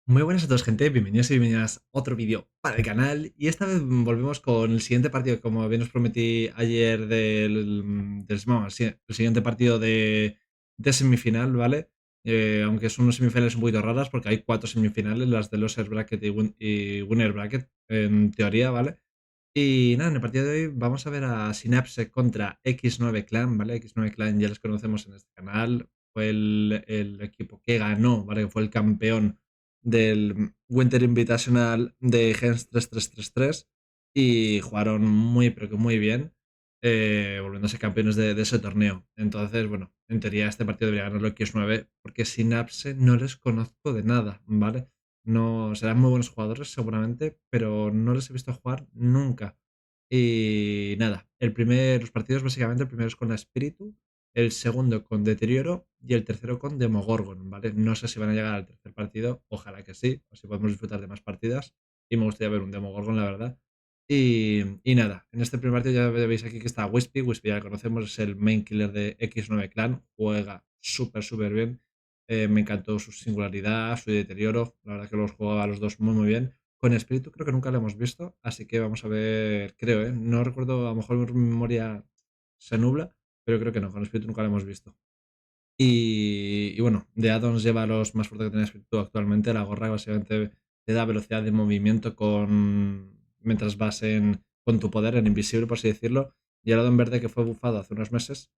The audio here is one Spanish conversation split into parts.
Muy buenas a todos, gente. Bienvenidos y bienvenidas a otro vídeo para el canal. Y esta vez volvemos con el siguiente partido, como bien os prometí ayer, el siguiente partido de semifinal, ¿vale? Aunque son unas semifinales un poquito raras porque hay 4 semifinales, las de loser bracket y winner bracket, en teoría, ¿vale? Y nada, en el partido de hoy vamos a ver a Synapse contra X9 Clan, ¿vale? X9 Clan ya los conocemos en este canal. Fue el equipo que ganó, ¿vale? Que fue el campeón del Winter Invitational de Gens 3333 y jugaron muy, pero que muy bien, volviéndose campeones de ese torneo. Entonces, bueno, en teoría este partido debería ganarlo X9 porque Synapse no les conozco de nada, ¿vale? No serán muy buenos jugadores seguramente, pero no les he visto jugar nunca. Y nada, los partidos básicamente, el primero es con la Espíritu, el segundo con Deterioro y el tercero con Demogorgon, ¿vale? No sé si van a llegar al tercer partido, ojalá que sí, o si podemos disfrutar de más partidas. Y me gustaría ver un Demogorgon, la verdad. Y nada, en este primer partido ya veis aquí que está Wispy. Wispy ya lo conocemos, es el main killer de X9 Clan. Juega súper, súper bien. Me encantó su singularidad, su deterioro. La verdad que los jugaba a los dos muy, muy bien. Con Espíritu creo que nunca lo hemos visto, así que vamos a ver, creo, ¿eh? No recuerdo, a lo mejor mi memoria se nubla, pero creo que no, con Espíritu nunca lo hemos visto. Y bueno, de addons lleva los más fuertes que tiene Espíritu actualmente. La gorra básicamente te da velocidad de movimiento mientras vas con tu poder en invisible, por así decirlo. Y el addon verde que fue bufado hace unos meses,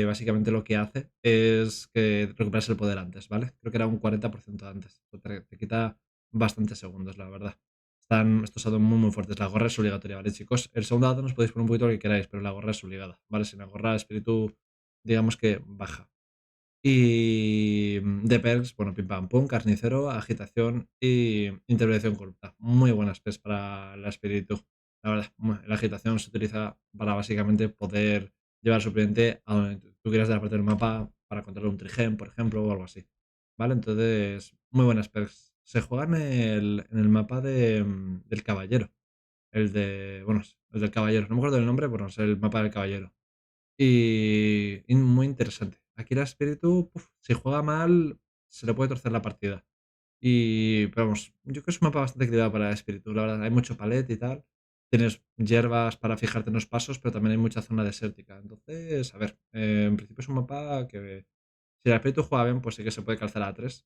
básicamente lo que hace es que recuperas el poder antes, ¿vale? Creo que era un 40% antes. Te quita bastantes segundos, la verdad. Están estos addons muy, muy fuertes. La gorra es obligatoria, ¿vale, chicos? El segundo addon os podéis poner un poquito lo que queráis, pero la gorra es obligada, ¿vale? Sin la gorra, Espíritu, digamos que baja. Y de perks, bueno, pim pam pum, carnicero, agitación y intervención corrupta. Muy buenas perks para el espíritu. La verdad, la agitación se utiliza para básicamente poder llevar al suplente a donde tú quieras de la parte del mapa para controlar un trigen, por ejemplo, o algo así. ¿Vale? Entonces, muy buenas perks. Se juega en el mapa del caballero. Bueno, el del caballero. No me acuerdo del nombre, pero es el mapa del caballero. Y muy interesante. Aquí el espíritu, si juega mal, se le puede torcer la partida. Pero vamos, yo creo que es un mapa bastante equilibrado para el espíritu. La verdad, hay mucho palet y tal. Tienes hierbas para fijarte en los pasos, pero también hay mucha zona desértica. Entonces, a ver, en principio es un mapa que si el espíritu juega bien, pues sí que se puede calzar a 3.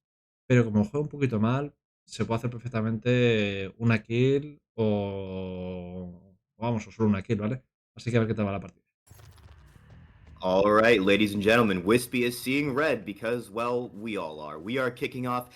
Pero como juega un poquito mal, se puede hacer perfectamente una kill o vamos, o solo una kill, ¿vale? Así que a ver qué tal va la partida. All right, ladies and gentlemen, Wispy is seeing red because, well, we all are. We are kicking off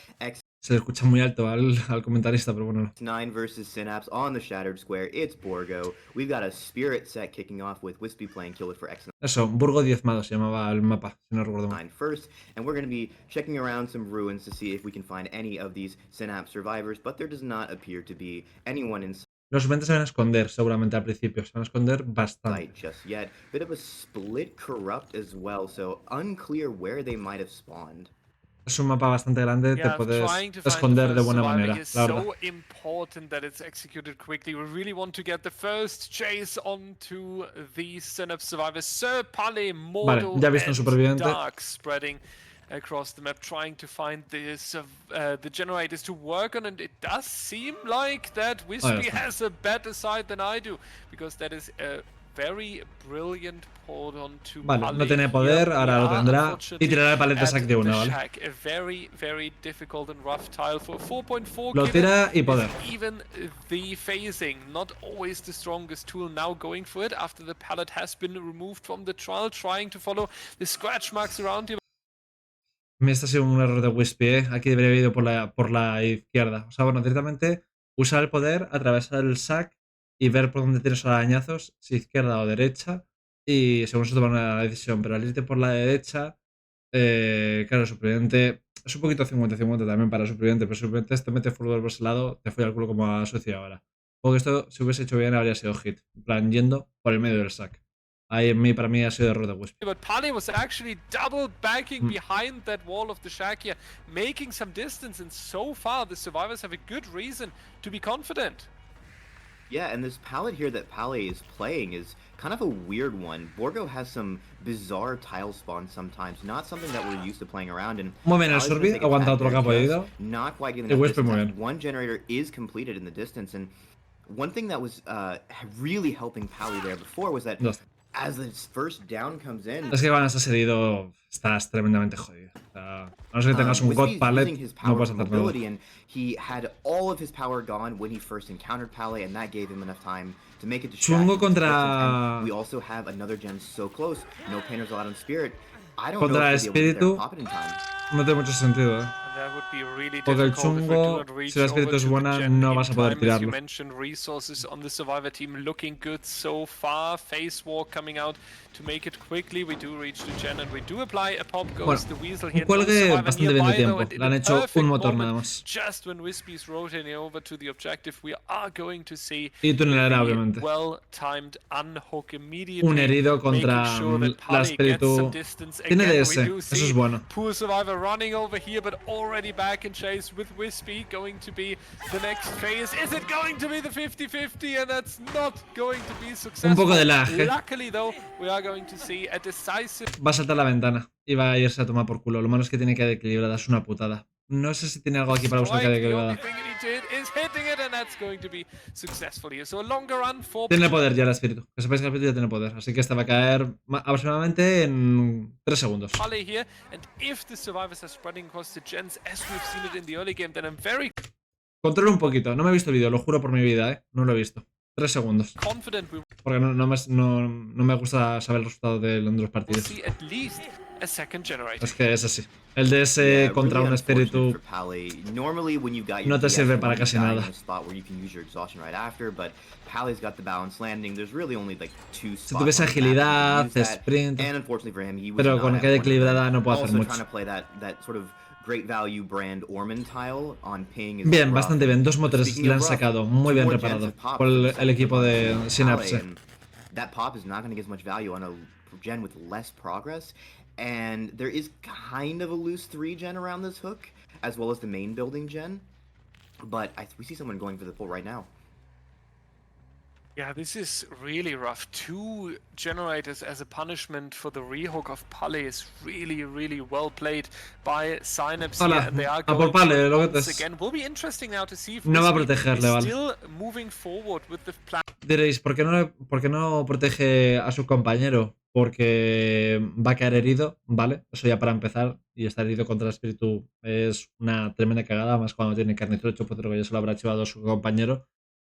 Se le escucha muy alto al comentarista, pero bueno. X9 versus Synapse on the Shattered Square. It's Borgo. We've got a Spirit set kicking off with Wispy playing Kill It for X9 Eso, Burgo diezmado se llamaba el mapa, si no recuerdo mal. first, and we're going to be checking around some ruins to see if we can find any of these Synapse survivors, but there does not appear to be anyone in Los suplentes se van a esconder seguramente al principio, se van a esconder sight bastante. just yet. Bit of a split corrupt as well, so unclear where they might have spawned. Es un mapa bastante grande, te Yeah, puedes trying to find the esconder de first buena survivor manera, here is la verdad. so important that it's executed quickly. We really want to get the first chase onto these Synapse survivors. Sir Pale, Vale, Mortal, ya he visto un and superviviente. Dark spreading across the map, trying to find the generators to work on, and it does seem like that Ahí Wispy está. has a better side than I do, because that is a very brilliant port onto Vale, no Pale tiene here. poder, We ahora lo are tendrá. Y unfortunately tirará el palet de at sac de the una, ¿vale? shack, a very, very difficult and rough tile for 4.4 Lo killer. tira y Is poder. even the phasing not always the strongest tool, now going for it after the pallet has been removed from the trial, trying to follow the scratch marks around him. Este ha sido un error de Wispy, ¿eh? Aquí debería haber ido por la izquierda. O sea, bueno, directamente usar el poder, atravesar el sac y ver por dónde tienes los arañazos, si izquierda o derecha. Y según se toma una decisión. Pero al irte por la derecha, claro, el superviviente es un poquito 50-50 también para el superviviente. Pero el superviviente te mete fútbol por ese lado, te fue al culo como ha sucedido ahora. Porque esto, si hubiese hecho bien, habría sido hit. En plan, yendo por el medio del sac. Ahí para mí ha sido error de Wispy. But Pali was actually double banking Mm. behind that wall of the shack here, making some distance, and so far the survivors have a good reason to be confident. Yeah, and this palette here that Pale is playing is kind of a weird one. Borgo has some bizarre tile spawns sometimes, not something that we're used to playing around. And Muy bien el Pali's gonna Surby, take a aguanta tag otro que there, ha just podido. not quite getting Y enough Wispy muy distance. bien. One generator is completed in the distance, and one thing that was really helping Pali there before was that Ya está. as this first down comes in, Es que cuando estás herido estás tremendamente jodido. O sea, a no ser que tengas un God Wispy's Pallet, using his no power puedes for hacer nada. mobility, and he had all of his power gone when he first encountered Pali, and that gave him enough time to make it distracted. Chungo contra... And we also have another gen so close. No painters allowed on Spirit. I don't know Contra if he'll be able to get there and Espíritu pop it in time. no tiene mucho sentido, And that would be really porque el difficult if we do chungo, not reach si la Espíritu over es to the buena, gen no in vas a poder time. As you tirarlo. mentioned, resources on the Survivor team looking good so far. Phase War coming out to make it quickly. We do reach the gen and we do apply a pop goes the Weasel Un here. No cuelgue Survivor bastante bien de nearby, though, tiempo. and in Le han a hecho perfect un motor moment, nada más. just when Wispy's rotating over to the objective, we are going to see Y tunelera, the obviamente. well-timed unhook immediately. Un herido contra making sure that la Pali gets some Espíritu. distance. Tiene Again, DS, we do eso see es bueno. Poor Survivor running over here, but already back in chase with Wispy. Going to be the next phase. Is it going to be the 50-50? And that's not going to be successful. Un poco de lag, Luckily, though, we are going to see a decisive... Va a saltar la ventana y va a irse a tomar por culo. Lo malo es que tiene caída equilibrada, es una putada. No sé si tiene algo aquí para usar caída The only equilibrada. thing he did is hitting it, and that's going to be successful here. So a longer run for... Tiene poder ya el Espíritu. Que sepáis que el Espíritu ya tiene poder. Así que esta va a caer aproximadamente en 3 segundos. Pali here, and if the survivors are spreading across the gens as we've seen it in the early game, then I'm very Controlo un poquito. No me he visto el vídeo, lo juro por mi vida, No lo he visto. 3 segundos. confident we Porque no me gusta saber el resultado de los will partidos. see at least a second generator. Es que es así. El DS Yeah, contra really un unfortunate espíritu for Pali. Normally, when you've got your no te DS, sirve you para want to casi die nada. in a spot where you can use your exhaustion right after, but Pali's got the balance landing. There's really only like 2 spots. Si tuviese on the map agilidad, where you can use that, sprint, and unfortunately for him, he was pero not con at caída one of them. equilibrada no puedo hacer Also mucho. trying to play that sort of great value brand Orman tile on ping is Bien, rough. bastante bien. 2 motores Speaking le of han rough, sacado. Muy 2 bien more gens reparado have popped por for the el second equipo run de for Synapse. Pali, and that pop is not going to get as much value on a gen with less progress. And there is kind of a loose 3 gen around this hook, as well as the main building gen. But we see someone going for the pull right now. Yeah, this is really rough. 2 generators as a punishment for the rehook of Pali is really, really well played by Synapse here, Hola, and they are a por going Pali, for it lo que once es. again. Will be interesting now to see if No va a Wispy protegerle, is vale. still moving forward with the plan. Diréis, ¿por qué no protege a su compañero? Porque va a caer herido, ¿vale? Eso ya para empezar. Y estar herido contra el espíritu es una tremenda cagada, más cuando tiene carnicero 8.0 que ya se lo habrá chivado a su compañero.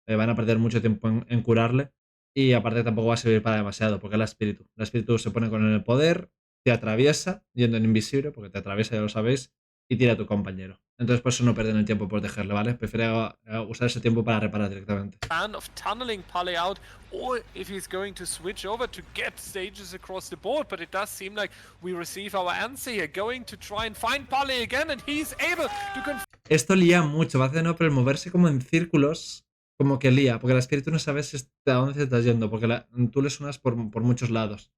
Van a perder mucho tiempo en curarle. Y aparte tampoco va a servir para demasiado, porque el espíritu. El espíritu se pone con el poder, te atraviesa, yendo en invisible, porque te atraviesa, ya lo sabéis, y tira a tu compañero. Entonces por eso no pierden el tiempo en protegerle, ¿vale? Prefiero usar ese tiempo para reparar directamente. Plan of tunneling Pali out, or if he's going to switch over to get stages across the board, but it does seem like we receive our answer here, going to try and find Pali again, and he's able to Esto lía mucho, va a hacer no, pero el moverse como en círculos, como que lía, porque el espíritu no sabes a dónde te estás yendo, porque tú le suenas por muchos lados.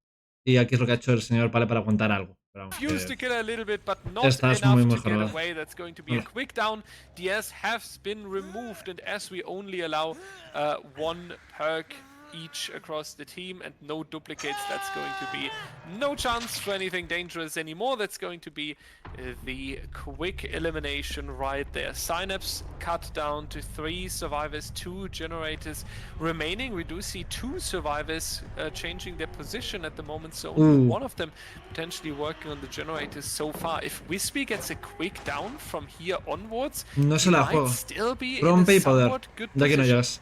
Y aquí es lo que ha hecho el señor Pale para aguantar algo. Confused to kill a little bit, but not Estás enough muy to get mejorado. away. That's going to be a quick down. DS has been removed, and as we only allow 1 perk each across the team and no duplicates, that's going to be no chance for anything dangerous anymore. That's going to be the quick elimination right there. Synapse cut down to 3 survivors, 2 generators remaining. We do see 2 survivors changing their position at the moment, so only one of them potentially working on the generators so far. If Wispy gets a quick down from here onwards, no se he la might juego. still be Rompe in y a poder. somewhat good De aquí no position. llegas.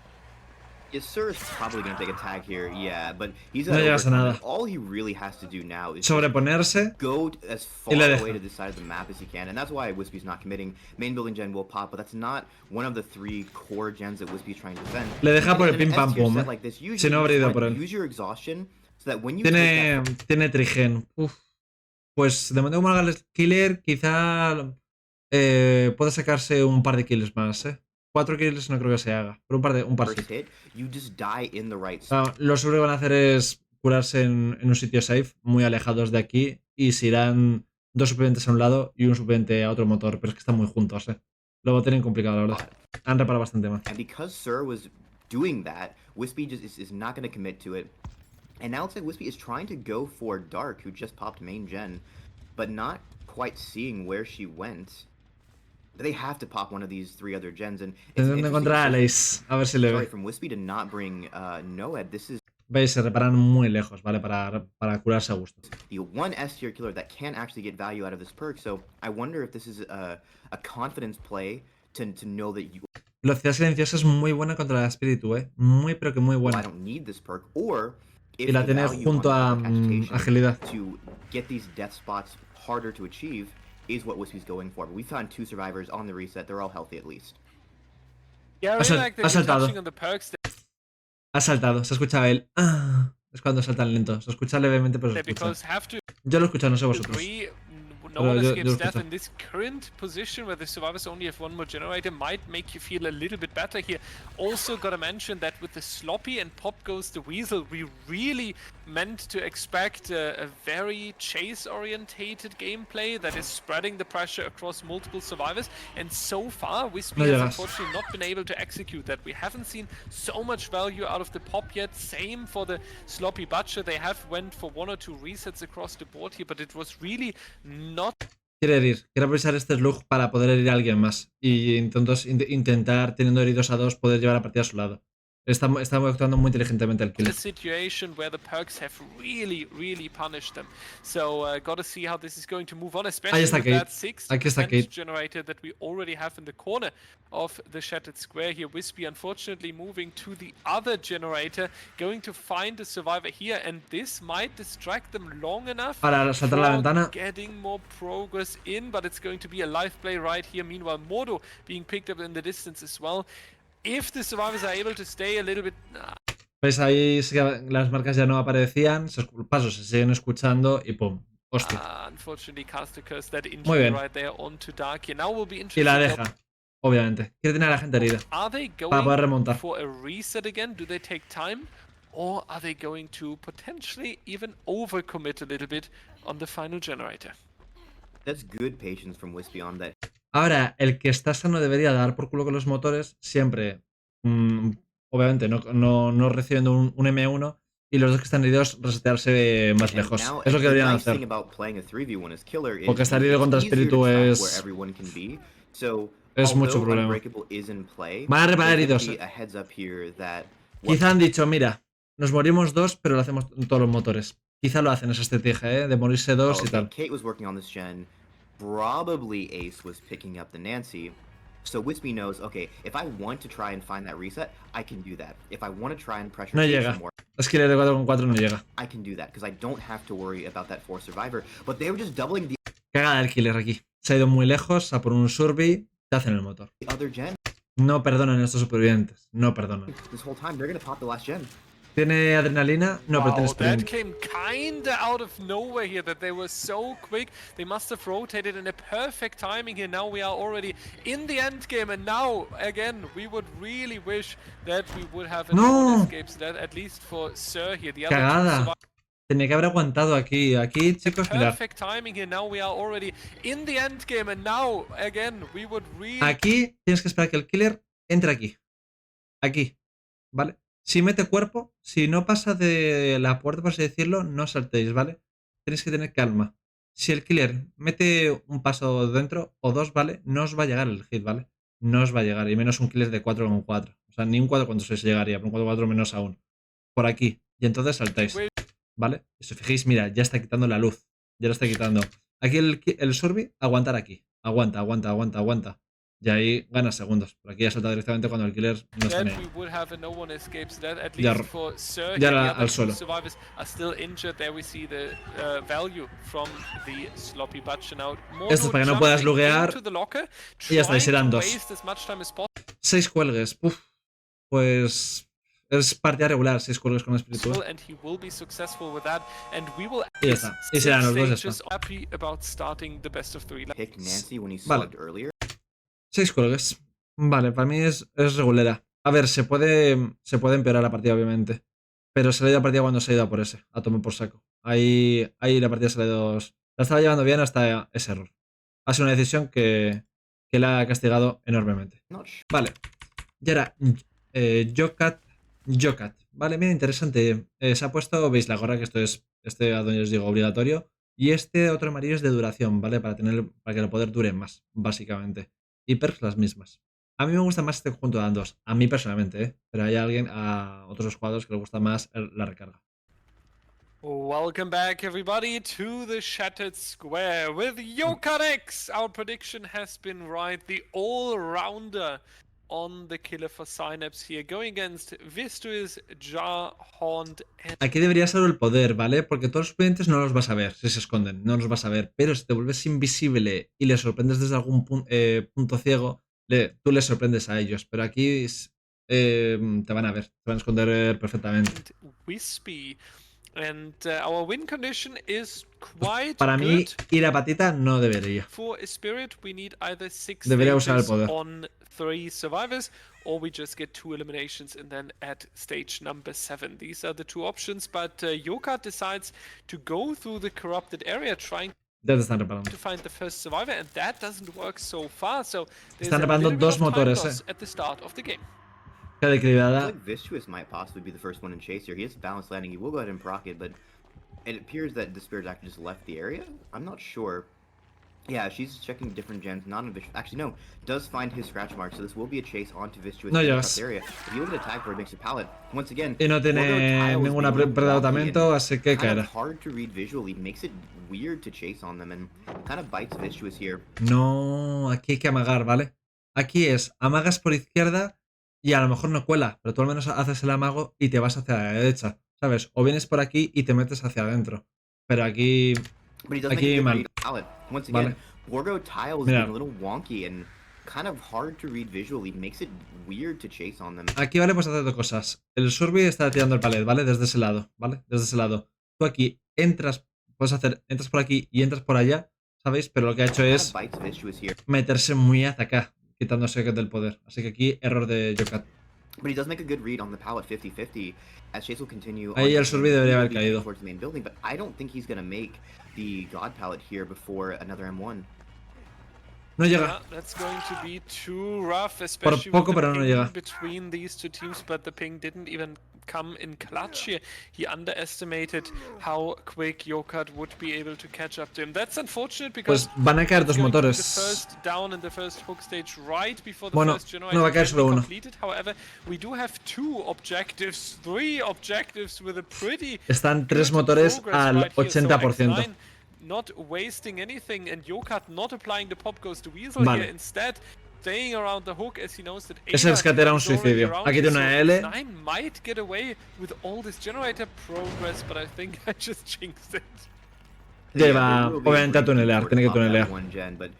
Yes, sir is probably going to take a tag here, yeah, but he's No at llegas a overtime. nada. All he really has to do now is Sobreponerse. go as far le away deja. to the side of the map as he can, and that's why Wispy's not committing. Main building gen will pop, but that's not one of the 3 core gens that Wispy's trying to defend. Le deja por el In an pim pam S-tier pum. set like this, usually Si no you habría ido just por wanna él. use your exhaustion so that when you take that Tiene trigen. Uf. Pues de momento como haga el killer, quizá pueda sacarse un par de kills más, 4 kills no creo que se haga, pero un par sí. first hit, you just die in the right spot. Lo seguro que van a hacer es curarse en un sitio safe, muy alejados de aquí, y se irán 2 suplentes a un lado y un suplente a otro motor, pero es que están muy juntos, Lo va a tener complicado, la verdad. Han reparado bastante más. And because Sir was doing that, Wispy just is not going to commit to it. And now looks like Wispy is trying to go for Dark, who just popped main gen, but not quite seeing where she went. They have to pop one of these 3 other gens, and it's an Intentando interesting encontrar a decision, Lace. A ver si le ve. from Wispy to not bring Noed. This is Veis, se reparan muy lejos, ¿vale? Para curarse a gusto. the one S tier killer that can actually get value out of this perk, so I wonder if this is a confidence play to know that you... Velocidad silenciosa es muy buena contra el espíritu, Muy, pero que muy I buena. don't need this perk, or if Y la the tiene value junto a on agitation agilidad. to get these death spots harder to achieve is what Wispy's going for. But we found 2 survivors on the reset. They're all healthy at least. Yeah, I really like that you're touching on the perks Ha saltado, se escuchaba él. Ah, es cuando saltan lento. Se escucha levemente, pero se escucha. Yo lo he escuchado, no sé vosotros. No one escapes death in this current position where the survivors only have 1 more generator might make you feel a little bit better here. Also gotta mention that with the sloppy and pop goes the weasel, we really meant to expect a very chase-orientated gameplay that is spreading the pressure across multiple survivors, and so far Wispy has unfortunately not been able to execute that. We haven't seen so much value out of the pop yet. Same for the sloppy butcher. They have went for 1 or 2 resets across the board here, but it was really not... Quiere aprovechar este slug para poder herir a alguien más y entonces intentar, teniendo heridos a 2, poder llevar la partida a su lado. Está actuando muy inteligentemente el killer. A situation where the perks have really punished them. So gotta see how this is going to move on, especially with that 6 generator that we already have in the corner of the shattered square here. Wispy unfortunately moving to the other generator, going to find a survivor here, and this might distract them long enough para saltar la ventana. Getting more progress in, but it's going to be a live play right here. Meanwhile, Modo being picked up in the distance as well. If the survivors are able to stay a little bit... Pues ahí sí que las marcas ya no aparecían, los pasos se siguen escuchando y pum, hostia. Unfortunately, cast a curse that injury right there onto Dark. Now will be interesting. Y la deja, obviamente. Quiere tener a la gente herida para poder remontar. For a reset again? Do they take time? Or are they going to potentially even overcommit a little bit on the final generator? That's good patience from Wispy on that. Ahora, el que está sano debería dar por culo con los motores siempre. Obviamente, no recibiendo un M1 y los dos que están heridos resetearse más lejos. Es lo que deberían hacer. Porque estar herido contra espíritu es mucho problema. Van a reparar heridos. Quizá han dicho, mira, nos morimos 2, pero lo hacemos en todos los motores. Quizá lo hacen esa estrategia, de morirse 2 y tal. Kate was working on this gen. Probably Ace was picking up the Nancy. So Wispy knows, okay, if I want to try and find that reset, I can do that. If I want to try and pressure... No llega. Es que el de 4 no llega. I can do that, because I don't have to worry about that 4 survivor. But they were just doubling the... Cagada el killer aquí. Se ha ido muy lejos, a por un survey, te hacen el motor. No perdonan a estos supervivientes. No perdonan. This whole time, they're gonna pop the last gen. ¿Tiene adrenalina? No, pero tiene sprint. That came kinda out of nowhere here, that they were so quick. They must have rotated in a perfect timing here. Now we are already in the end game, and now, again, we would really wish that we would have an escape, so that at least for Sir here. The Cagada. Tenía que haber aguantado aquí. Aquí, chicos, mirad. Perfect timing here. Now we are already in the end game, and now, again, we would really... Aquí tienes que esperar que el killer entre aquí. Aquí. ¿Vale? Si mete cuerpo, si no pasa de la puerta, por así decirlo, no saltéis, ¿vale? Tenéis que tener calma. Si el killer mete un paso dentro o 2, ¿vale? No os va a llegar el hit, ¿vale? No os va a llegar. Y menos un killer de 4,4. O sea, ni un 4,6 llegaría, pero un 4,4 menos aún. Por aquí. Y entonces saltáis, ¿vale? Si os fijéis, mira, ya está quitando la luz. Ya lo está quitando. Aquí el survey, aguantar aquí. Aguanta. Y ahí gana segundos. Por aquí ya salta directamente cuando el killer no está en ya al suelo. Esto es para que no puedas luguear. Y ya estáis, serán 2. 6 cuelgues. Uf. Pues es partida regular, 6 cuelgues con espíritu. Y ya está. Y serán los 2 ya está. Vale. 6 cuelgues. Vale, para mí es regulera. A ver, se puede empeorar la partida, obviamente. Pero se le ha ido la partida cuando se ha ido a por ese. A tomar por saco. Ahí la partida se le ha ido... La estaba llevando bien hasta ese error. Ha sido una decisión que la ha castigado enormemente. Vale. Y ahora, Jokat. Vale, mira, interesante. Se ha puesto, veis la gorra, que esto es este a donde os digo obligatorio. Y este otro amarillo es de duración, ¿vale? Para que el poder dure más, básicamente. Y perks las mismas. A mí me gusta más este conjunto de bandos. A mí personalmente, ¿eh? Pero hay a otros jugadores que les gusta más la recarga. Welcome back, everybody, to the Shattered Square with Yokarex. Our prediction has been right. The all-rounder on the killer for Synapse here, going against Vistuis, Jar, Horned, and... Aquí debería ser el poder, ¿vale? Porque todos los clientes no los vas a ver si se esconden, no los vas a ver. Pero si te vuelves invisible y les sorprendes desde algún punto ciego, tú les sorprendes a ellos. Pero aquí te van a ver, te van a esconder perfectamente. Wispy. And our win condition is quite Para mí, good. ir a patita no debería. For a spirit, we need either 6 Debería usar el stages poder. on 3 survivors, or we just get 2 eliminations and then at stage number 7. These are the 2 options, but Yoka decides to go through the corrupted area, trying Ya te están reparando. to find the first survivor, and that doesn't work so far. So there's Están a reparando little bit dos of time motores, loss at the start of the game. Cada I feel equilibrada. like Vistuis might possibly be the first one in chase here. He has balanced landing. He will go ahead and proc it, but it appears that the spirit actually just left the area. I'm not sure. Yeah, she's checking different gens, not on Vistuis. Actually, no, does find his scratch mark, so this will be a chase onto Vistuis No in the llegas. top area. If you look at attack for it makes a pallet. Once again, Y no Orgo tiene Tile is ninguna being a little predautamento, wonky así que and kind caerá. of hard to read visually. Makes it weird to chase on them and kind of bites Vistuis here. No, aquí hay que amagar, ¿vale? Aquí es, amagas por izquierda y a lo mejor no cuela, pero tú al menos haces el amago y te vas hacia la derecha, ¿sabes? O vienes por aquí y te metes hacia adentro. Pero aquí... But he does make a Aquí good mal. read on the pallet. Once Vale. again, Orgo Tile is Mira. being a little wonky and kind of hard to read visually. Makes it weird to chase on them. Aquí, ¿vale? Pues hacer dos cosas. El Survey está tirando el palet, ¿vale? Desde ese lado, ¿vale? Desde ese lado. Tú aquí entras, entras por aquí y entras por allá, ¿sabéis? Pero lo que ha hecho es Bites Vistuis here. meterse muy hacia acá, quitándose del poder. Así que aquí, error de Yokat. But he does make a good read on the pallet 50-50 as Chase will continue Ahí on el Survey debería haber caído. towards the main building, but I don't think he's going to make the God pallet here before another M1. No llega. Yeah, that's going to be too rough, especially poco, with the pero no ping llega. between these two teams, but the ping didn't even come in clutch here. He underestimated how quick Yokat would be able to catch up to him. That's unfortunate because Pues van a caer dos it's going to be motores. the first down in the first hook stage right before the Bueno, first generator no va a caer can solo be uno. completed. However, we do have 2 objectives, 3 objectives with a pretty Están 3 good motores progress al right here. So 80%. X9 not wasting anything, and Yokat not applying the pop goes to Weasel Vale. here, instead staying around the hook as he knows that Ese rescate era un is already suicidio. around Aquí here, tiene una so L. X9 might get away with all this generator progress, but I think I just jinxed it. Lleva, there will be a obviamente, a break tunelear. before Tiene que pop that tunelear. one gen, but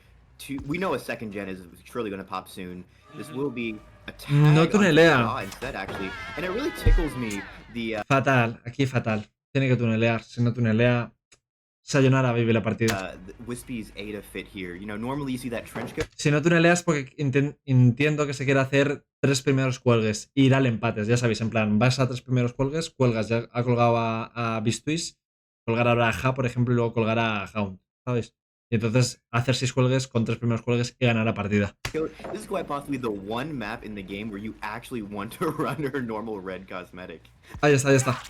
we know a second gen is surely going to pop soon. This will be a tag No onto tunelea. Shaw instead, actually, and it really tickles me. The Fatal, aquí fatal. Tiene que tunelear. Si no tunelea, Sayonara vive la partida. Wispy's Ada fit here. You know, normally you see that trench coat. Si no tuneleas porque entiendo que se quiere hacer 3 primeros cuelgues y ir al empate. Ya sabéis, en plan, vas a 3 primeros cuelgues, cuelgas, ya ha colgado a Vistuis, colgar ahora a Ja, por ejemplo, y luego colgar a Hound, ¿sabes? Y entonces hacer 6 cuelgues con 3 primeros cuelgues y ganar la partida. This is quite possibly the one map in the game where you actually want to run her normal red cosmetic. Ahí está, ahí está.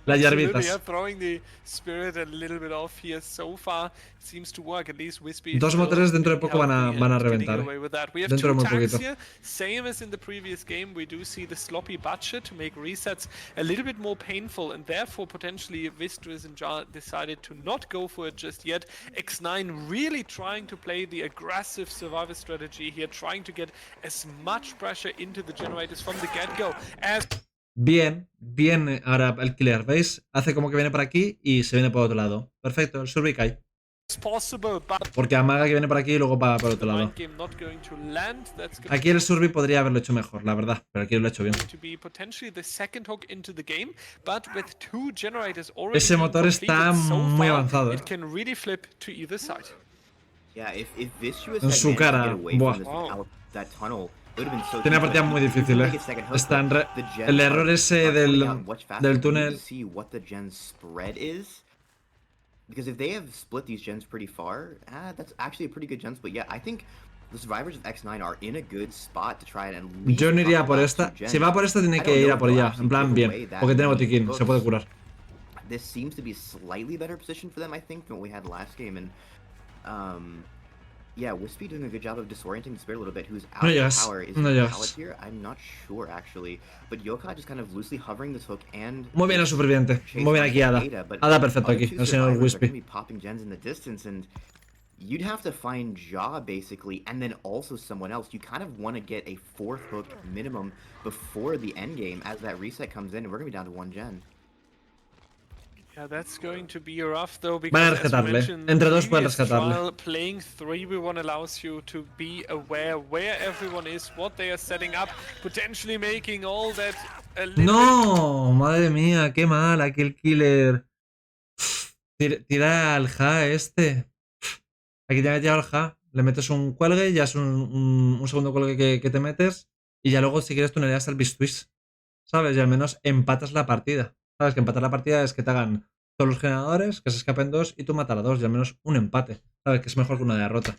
Las Absolutely, yeah, yarbitas. throwing the spirit a little bit off here so far seems to work. At least Wispy Dos is motores still dentro de poco van a healthy and getting reventar. away with that. We have Dentro de 2 muy tags poquito. here, same as in the previous game. We do see the sloppy budget to make resets a little bit more painful, and therefore potentially Vistuis and Jar decided to not go for it just yet. X9 really trying to play the aggressive survivor strategy here, trying to get as much pressure into the generators from the get-go as... Bien, bien ahora el killer, ¿veis? Hace como que viene por aquí y se viene por otro lado. Perfecto, el Survey cae. possible, but Porque amaga que viene por aquí y luego va por otro the lado. mind game not going to land. That's going Aquí el Survey podría haberlo hecho mejor, la verdad, pero aquí lo ha hecho bien. to be potentially the second hook into the game, but with 2 generators already Ese motor being está completed so muy far, avanzado, it can really flip to either side. Yeah, if Vistuis En had su managed to cara, get away buah. from this, out that tunnel, it would have been so. Tiene una partida muy difícil, Make a second hook, Está en but the gens el error are ese coming out much faster. del We need to túnel. see what the gen spread is, because if they have split these gens pretty far, that's actually a pretty good gen split. Yeah, I think the survivors of X9 are in a good spot to try and at least Yo no iría cover por last two esta. gens. Si va por esta, tiene I que don't ir know a if por they'll ella. actually En plan, give bien. away that Porque tiene many botiquín. Se puede hooks. curar. This seems to be a slightly better position for them, I think, than what we had last game. And yeah, Wispy doing a good job of disorienting the Spirit a little bit, who's out No of llegas. power. Is No he llegas. pallet here? I'm not sure, actually. But Yoka just kind of loosely hovering this hook and Muy bien el this superviviente. chase Muy bien on aquí Ada. Ada, but Ada perfecto other aquí. two El señor survivors are going to Wispy. be popping gens in the distance, and you'd have to find Jaw, basically, and then also someone else. You kind of want to get a fourth hook minimum before the end game as that reset comes in, and we're going to be down to one gen. Yeah, that's going to be rough though, Van a because as we rescatarle. mentioned in Entre the dos pueden previous rescatarle. trial, playing 3v1 allows you to be aware where everyone is, what they are setting up, potentially making all that a little bit. No, madre mía, qué mal aquí el killer. Tira al Ja este. Aquí te metes al Ja, le metes un cuelgue, ya es un segundo cuelgue que te metes. Y ya luego, si quieres, tuneleas al Twist. ¿Sabes? Y al menos empatas la partida. ¿Sabes? Que empatar la partida es que te hagan todos los generadores, que se escapen dos y tú matar a dos. Y al menos un empate. ¿Sabes? Que es mejor que una derrota.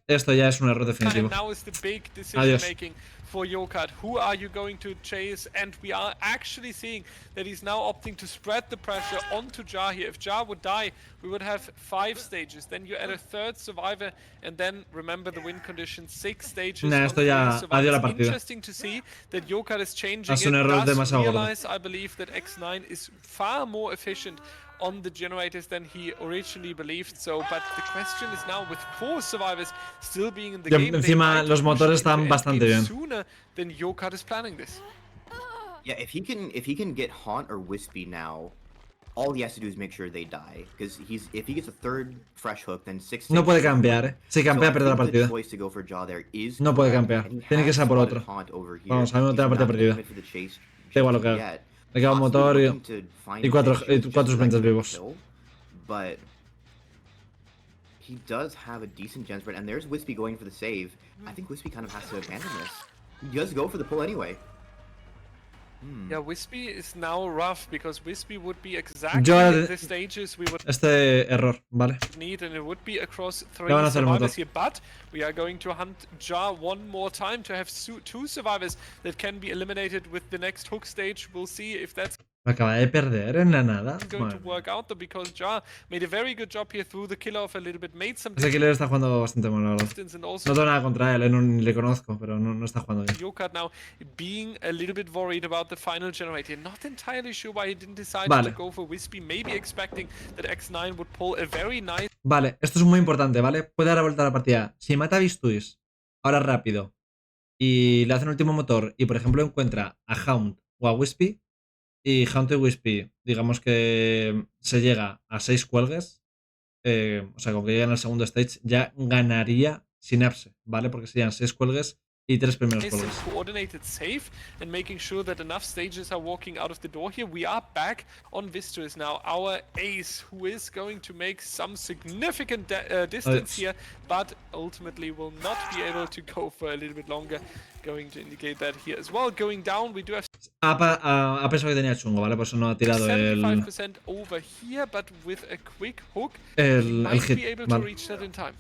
Esto ya es un error definitivo. Now is the big decision Adiós. making for Yokad. Who are you going to chase? And we are actually seeing that he's now opting to spread the pressure onto Jar here. If Jar would die, we would have 5 stages. Then you add a third survivor, and then remember the win condition, 6 stages. Nah, esto ya adiós la partida. Interesting to see that Yokad is changing. Es un it. error Does demasiado gordo. realize, I believe, that X9 is far more efficient on the generators than he originally believed. So, but the question is now, with 4 survivors still being in the game, encima los motores están bastante bien. Sooner than Yokad is planning this. Yeah, if he can get Haunt or Wispy now, all he has to do is make sure they die. Because if he gets a third fresh hook, then 6. No puede campear, Si campea, pierde la partida. No puede campear. Tiene que ser por otro. Vamos, a mí no tengo la partida perdida. Da igual lo que haga. Le queda un motor y cuatro suplentes vivos. But he does have a decent gen spread, and there's Wispy going for the save. I think Wispy kind of has to abandon this. He does go for the pull anyway. Yeah, Wispy is now rough because Wispy would be exactly the stages we would error, vale. need, and it would be across 3 van a hacer survivors here. But we are going to hunt Jar one more time to have 2 survivors that can be eliminated with the next hook stage. We'll see if that's Acaba de perder en la nada. going to work out though, because Jar made a very good job here through the killer off a little bit, made some Ese killer está jugando bastante mal, la verdad. distance, and also No tengo nada contra él, ni le conozco, pero no está jugando bien. Yokad now being a little bit worried about the final generator. Not entirely sure why he didn't decide Vale. to go for Wispy, maybe expecting that X9 would pull a very nice. Vale, esto es muy importante, ¿vale? Puede dar la vuelta a la partida. Si mata a Bistuis ahora rápido y le hace un último motor y, por ejemplo, encuentra a Hound o a Wispy, y Hound y Wispy, digamos que se llega a 6 cuelgues, o sea, con que llegan al segundo stage, ya ganaría SYNAPSE, ¿vale? Porque serían 6 cuelgues y 3 primeros cuelgues. Coordinated save and making sure that enough stages are walking out of the door here. We are back on Vistus now, our ace, who is going to make some significant distance here, but ultimately will not be able to go for a little bit longer. Going to indicate that here as well. Going down, we do have Ha pensado que tenía chungo, ¿vale? Por eso no ha tirado 75% over here, but with a quick hook, el hit. be able to Vale. reach that in time.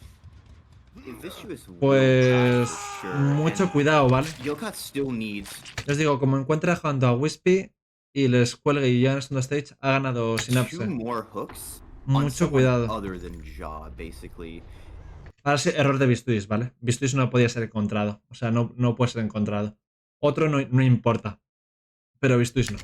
Pues mucho cuidado, ¿vale? Still needs. Les digo, como encuentra jugando a Wispy y les cuelgue y llegan al segundo stage, ha ganado SYNAPSE. Mucho cuidado. Ahora sí, error de Bistuis, ¿vale? Bistuis no podía ser encontrado. O sea, no puede ser encontrado. Otro no importa. Pero Bistuis no.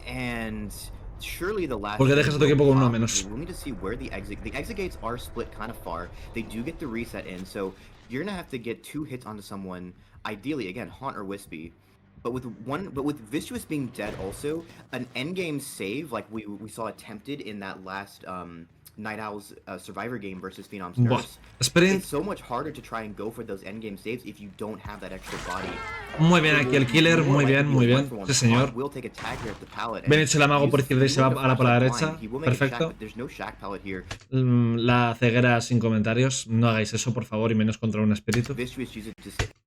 Porque dejas a tu equipo con uno menos. We need to see where the exit gates are split kind of far. They do get the reset in, so you're gonna have to get 2 hits onto someone. Ideally, again, Haunt or Wispy. But with Vicious being dead, also an endgame save like we saw attempted in that last Night Owl's Survivor game versus Phenom's Nurse. It's so much harder to try and go for those endgame saves if you don't have that extra body. Muy bien aquí el killer, muy bien. Sí, señor. Bien hecho el amago por izquierda y se va ahora por la derecha. Perfecto. La ceguera sin comentarios. No hagáis eso, por favor, y menos contra un espíritu.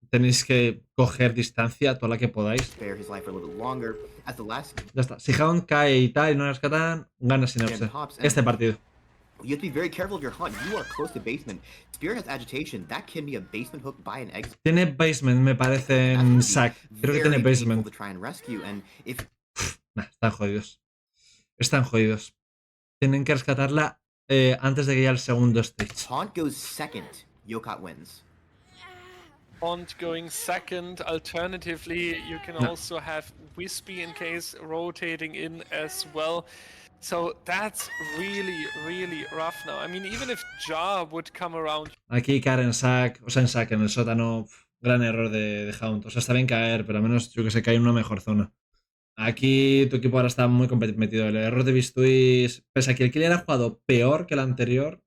Tenéis que coger distancia toda la que podáis. Ya está. Si Hound cae y tal y no rescatan, gana SYNAPSE este partido. You have to be very careful of your hunt. You are close to basement. Spirit has agitation. That can be a basement hook by an exit. Tiene basement, me parece, en sack. Creo que tiene Very painful basement. to try and rescue. And if Nah, están jodidos. Están jodidos. Tienen que rescatarla antes de que llegue al segundo stage. Haunt goes second, Yokat wins. Bond going second. Alternatively, you can No. also have Wispy in case rotating in as well. So that's really, really rough now. I mean, even if Ja would come around. Aquí caer en sack, o sea, en sack, en el sótano, gran error de Haunt. O sea, está bien caer, pero al menos yo que sé, cae en una mejor zona. Aquí tu equipo ahora está muy metido. El error de Bistuis, pese a que el killer ha jugado peor que el anterior,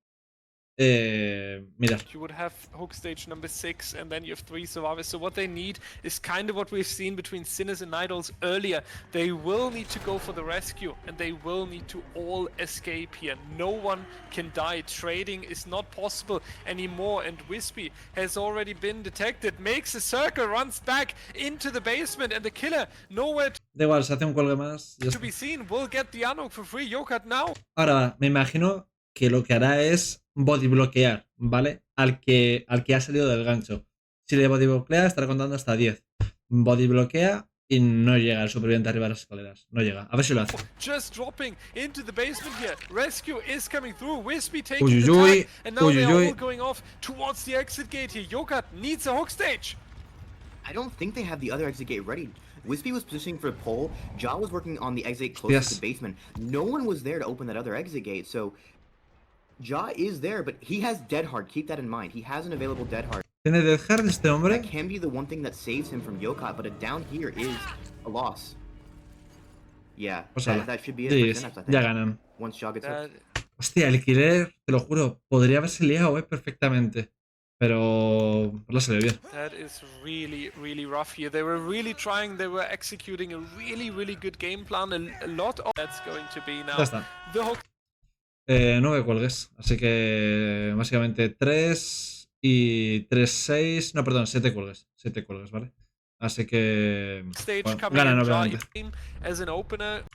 mira. You would have hook stage number 6, and then you have 3 survivors. So what they need is kind of what we've seen between Sinners and Nidals earlier. They will need to go for the rescue, and they will need to all escape here. No one can die. Trading is not possible anymore, and Wispy has already been detected. Makes a circle, runs back into the basement, and the killer nowhere Da igual, se hace un cuelgue más. to be seen. Will get the unhook for free. Yokat now. Ahora, me imagino que lo que hará es body bloquear, ¿vale? Al que ha salido del gancho. Si le body bloquea, estará contando hasta 10. Body bloquea y no llega el superviviente arriba de las escaleras. No llega. A ver si lo hace. Just dropping into the basement here. Rescue is coming through. Wispy taking Uy, the uy, uy. tag, and now Uy, they uy, are uy. all going off towards the exit gate here. Yokat needs a hook stage. I don't think they have the other exit gate ready. Wispy was positioning for the pole. Ja was working on the exit closest to the basement. No one was there to open that other exit gate, so Ja is there, but he has Dead Hard. Keep that in mind. He has an available Dead Hard. ¿Tiene Death Hard este hombre? That can be the one thing that saves him from Yokat, but a down here is a loss. Yeah, O sea, that should be it sí, for Synapse, I think. ya ganan. Once Ja gets That, hooked. Hostia, el killer, te lo juro, podría haberse liado, perfectamente. Pero lo salió bien. that is really, really rough here. They were really trying. They were executing a really, really good game plan. A lot of that's going to be now Ya está. the hook 9 cuelgues. Así que básicamente 3 y 3, 6. No, perdón, 7 cuelgues. 7 cuelgues, ¿vale? Así que stage bueno, coming ganan in. Ja, obviamente. you came as an opener.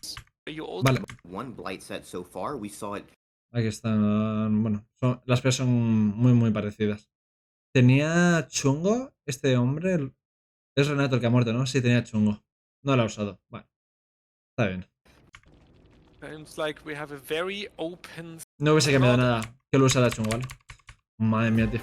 You also Vale, One blight set so far. We saw it. aquí están. Bueno, las peleas son muy parecidas. ¿Tenía chungo este hombre? Es Renato el que ha muerto, ¿no? Sí, tenía chungo. No lo ha usado. Bueno, está bien. seems like we have a very open. No hubiese cambiado nada que lo usara chungo, ¿vale? Madre mía, tío.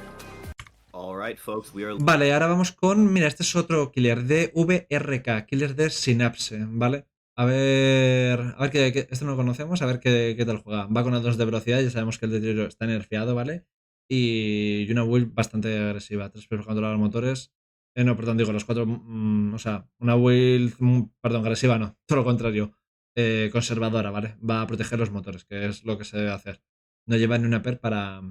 All right, folks, we are. Vale, ahora vamos con. Mira, este es otro killer de VRK, killer de Synapse, ¿vale? A ver que este no lo conocemos, a ver qué tal juega. Va con A2 de velocidad, ya sabemos que el deterioro está nerfeado, ¿vale? Y una build bastante agresiva. 3 para controlar los motores. No, perdón, digo, los 4. O sea, una build. Perdón, agresiva no, todo lo contrario. Conservadora, ¿vale? Va a proteger los motores, que es lo que se debe hacer. No lleva ni una per para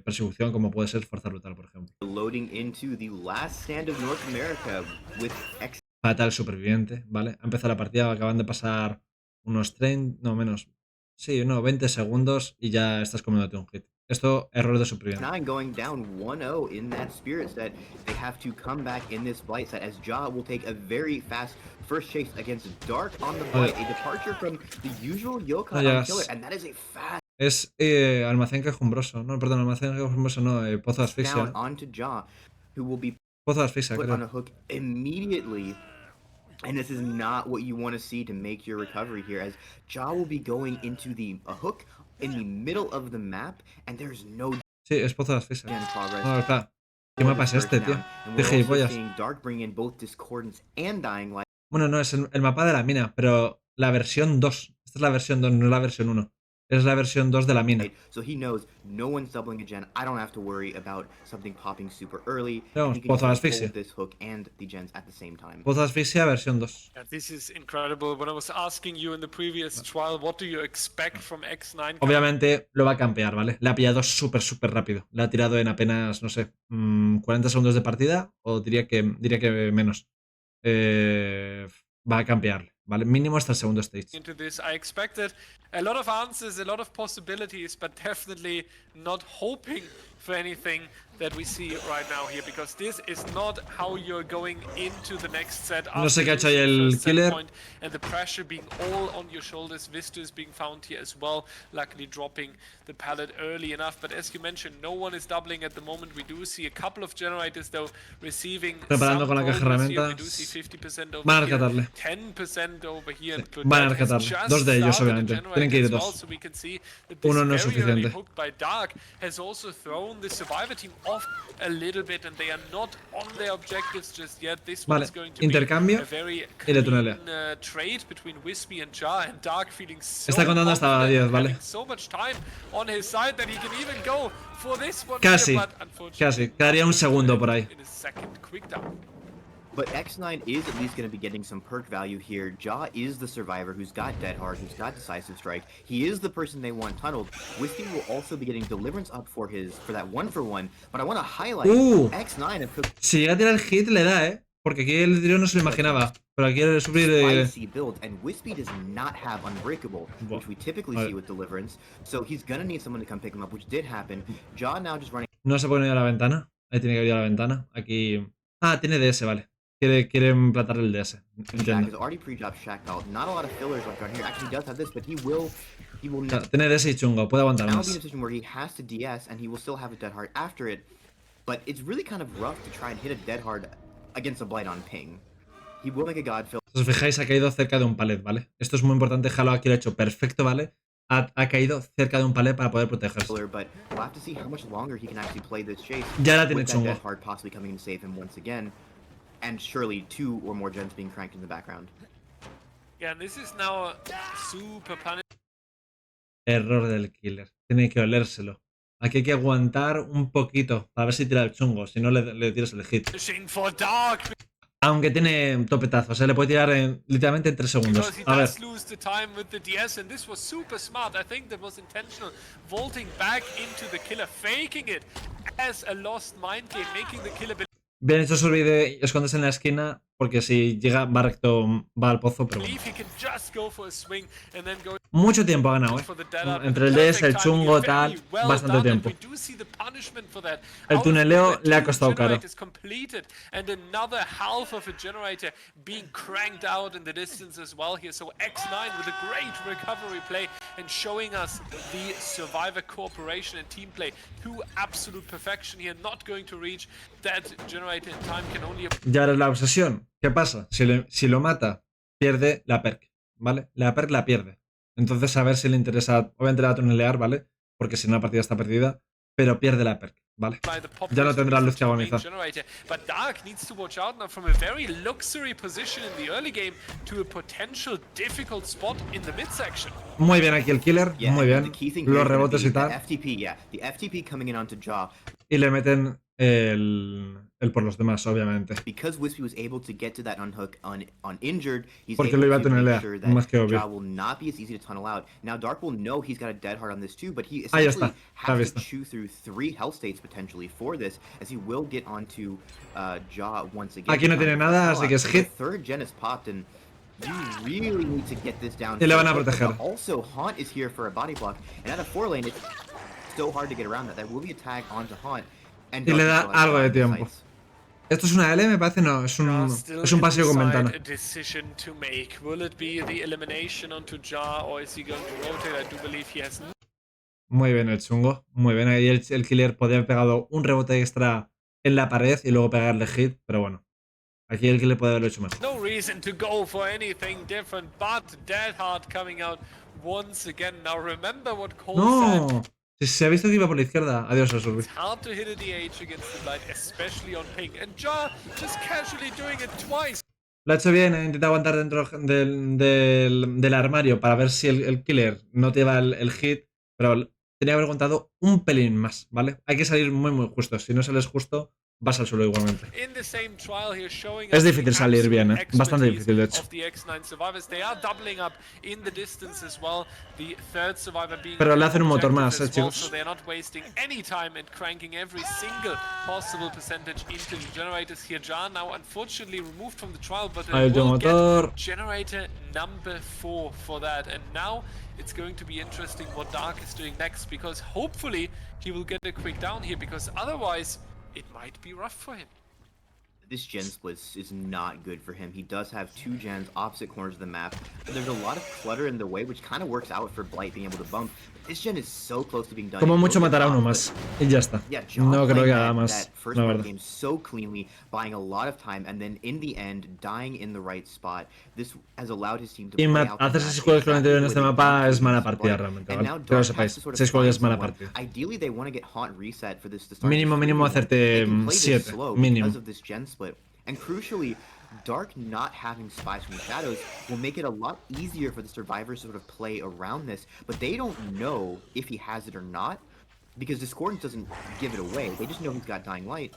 persecución, como puede ser fuerza brutal, por ejemplo. Loading into the last stand of North America with X. Fatal superviviente, ¿vale? Ha empezado la partida, acaban de pasar unos 30, no menos. Sí, no, 20 segundos y ya estás comiéndote un hit. Esto, error de superviviente. 9 going down 1-0 in that spirit set. They have to come back in this blight set as Ja will take a very fast first chase against Dark on the blight. A departure from the usual Yokai on yes. killer, and that is a fast Es almacén quejumbroso. No, perdón, almacén quejumbroso no, pozo de asfixia. down onto Ja, who will be Pozo de asfixia, put on a creo. hook immediately. And this is not what you want to see to make your recovery here, as Ja will be going into a hook in the middle of the map, and there's no Sí, es pozo de asfixia. gen progress. No, espera. ¿Qué mapa es este, tío? And De we're also gilipollas. seeing Dark bring in both Discordance and Dying Light. Bueno, no, es el mapa de la mina, pero la versión 2. Esta es la versión 2, no es la versión 1. Es la versión 2 de la mina. So he knows no one's doubling a gen. I don't have to worry about something popping super early. Vamos, He can pozo de just asfixia. hold this hook and the gens at the same time. Pozo de asfixia versión 2. Yeah, this is incredible. When I was asking you in the previous trial, what do you expect from X9? Obviamente lo va a campear, ¿vale? Le ha pillado súper rápido. Le ha tirado en apenas, no sé, 40 segundos de partida o diría que menos. Va a campearle, ¿vale? Mínimo hasta el segundo stage. Into this, I expected A lot of answers, a lot of possibilities, but definitely not hoping for anything that we see right now here, because this is not how you're going into the next set No sé after qué ha hecho ahí losing el first set killer. point, and the pressure being all on your shoulders. Visto is being found here as well, luckily dropping the pallet early enough, but as you mentioned, no one is doubling at the moment. We do see a couple of generators though receiving Preparando some con la caja de progress here. We do herramientas. see 50% over Van a here, rescatarle. 10% over here, Sí, but van a that has rescatarle. just Dos de ellos, started a obviamente. Tienen generator que ir as well, dos. so we can see that this Uno no es very early suficiente. hook by Dark has also thrown the Survivor team off a little bit, and they are not on their objectives just yet. This one Vale, is going to be intercambio a very y le clean tunelea. trade between Wispy and Jar, and Dark feeling so Está contando hasta confident 10, and ¿vale? having so much time on his side that he can even go for this one Casi, here, but unfortunately casi. not Quedaría un going to segundo end por ahí. in his second quick down. But X9 is at least going to be getting some perk value here. Ja is the survivor who's got Dead Hard, who's got Decisive Strike. He is the person they want tunneled. Whiskey will also be getting Deliverance up for that 1-for-1. But I want to highlight X9 have cooked Si llega a tirar el hit, le da, porque aquí el tiro no se lo imaginaba. Pero aquí quiere subir. spicy build, and Wispy does not have Unbreakable, which we typically see with Deliverance. So he's going to need someone to come pick him up, which did happen. Ja now just running. No se puede ir a la ventana. Ahí tiene que ir a la ventana. Aquí. Ah, tiene DS, vale. Quiere emplatar el DS. Shaq has already pre-dropped Shaq out. Not a lot of fillers left on here. Actually, he does have this, but he will Claro, tiene DS y chungo. Puede aguantar now más. be in a position where he has to DS, and he will still have a Dead Hard after it. But it's really kind of rough to try and hit a Dead Hard against a Blight on ping. He will make a God fill. Si os fijáis, ha caído cerca de un palet, ¿vale? Esto es muy importante. Halo aquí lo ha hecho perfecto, ¿vale? Ha caído cerca de un palet para poder protegerse. But we'll have to see how much longer he can actually play this chase. Ya la tiene with that chungo. Dead Hard possibly coming in to save him once again. And surely 2 or more gens being cranked in the background. Yeah, and this is now super punish. Error del killer. Tiene que olérselo. Aquí hay que aguantar un poquito para ver si tira el chungo. Si no, le tiras el hit. For Dark. Aunque tiene topetazos, le puede tirar literalmente en 3 segundos. Because he A ver. does lose the time with the DS, and this was super smart. I think that was intentional. Vaulting back into the killer, faking it as a lost mind game, making the killer. Bien hecho, se olvide esconderse en la esquina, porque si llega, va recto, va al pozo, pero bueno. Mucho tiempo ha ganado, Entre el DS, el chungo, tal, bastante tiempo. El tuneleo le ha costado caro. And another half of a generator being cranked out in the distance as well here. So X9 with a great recovery play and showing us the Survivor cooperation and team play to absolute perfection here. Not going to reach that generator in time, can only. Y ahora es la obsesión. ¿Qué pasa? Si lo mata, pierde la perk, ¿vale? La perk la pierde. Entonces a ver si le interesa, obviamente le va a tunelear, ¿vale? Porque si no la partida está perdida, pero pierde la perk, ¿vale? Ya no tendrá luz que agonizar. But Dark needs to watch out now from a very luxury position in the early game to a potential difficult spot in the midsection. Muy bien aquí el killer, muy bien. Los rebotes y tal. The FTP coming in onto Jaw. Y le meten el por los demás, obviamente. Because Wispy was able to get to that unhook uninjured, he's Porque able lo iba a to make tunelear, sure más que that obvio. Jaw will not be as easy to tunnel out. Now Dark will know he's got a dead hard on this too, but he Ahí essentially está, has to chew through 3 health states potentially for this, as he will get onto Jaw once again. Aquí no tiene nada, así que es hit. The third gen is popped, and you really need to get this down. Y le van a proteger. Also, Haunt is here for a body block, and at a 4 lane, it's so hard to get around that. That will be a tag onto Haunt. And Y le da Dark still has algo de the tiempo. sights. ¿Esto es una L? Me parece no, es un pasillo con ventana. Muy bien el chungo, muy bien. Ahí el killer podría haber pegado un rebote extra en la pared y luego pegarle hit, pero bueno. Aquí el killer puede haberlo hecho mejor. No reason to go for anything different, but Dead Hard coming out once again. Now remember what Cole said. No, se ha visto que iba por la izquierda. Adiós, Osurbi. It's hard to hit a DH against the Blight, especially on ping. And Jar just casually doing it twice. Lo ha hecho bien, intenta aguantar dentro del armario para ver si el killer no te va el hit, pero tenía que haber aguantado un pelín más, ¿vale? Hay que salir muy muy justo. Si no sales justo, vas al suelo igualmente. In the same trial here, showing Es us difícil the salir bien, absolute bastante expertise difícil de hecho. of the X9 survivors. They are doubling up in the distance as well. The third survivor being a Pero bit le hacen un motor objective más, as well, so chicos. they're not wasting any time and cranking every single possible percentage into the generators here. Jan now unfortunately removed from the trial, but Ahí they el will motor. get generator number 4 for that. And now it's going to be interesting what Dark is doing next, because hopefully he will get a quick down here, because otherwise it might be rough for him. This gen split is not good for him. He does have 2 gens opposite corners of the map, but there's a lot of clutter in the way, which kind of works out for Blight being able to bump. This gen is so close to being done. Como He mucho will get matará uno off, más. but Y ya está. yeah, John No creo playing que haga that más, first la part of verdad. the game so cleanly, buying a lot of time, and then in the end, dying in the right spot. This has allowed his team to Y play out the hacer match 6 juegos con el exactly anterior the en way este they mapa want to es mala against partida Blight. realmente, And ¿vale? now Que lo Dark has sepáis. to sort of 6 juegos find es mala someone. partida. Ideally, they want to get Haunt reset for this to start Mínimo, to mínimo stream, and hacerte they can play this 7, slow mínimo. because of this gen split. And crucially, Dark not having spies from the shadows will make it a lot easier for the survivors to sort of play around this, but they don't know if he has it or not, because Discordance doesn't give it away. They just know he's got Dying Light.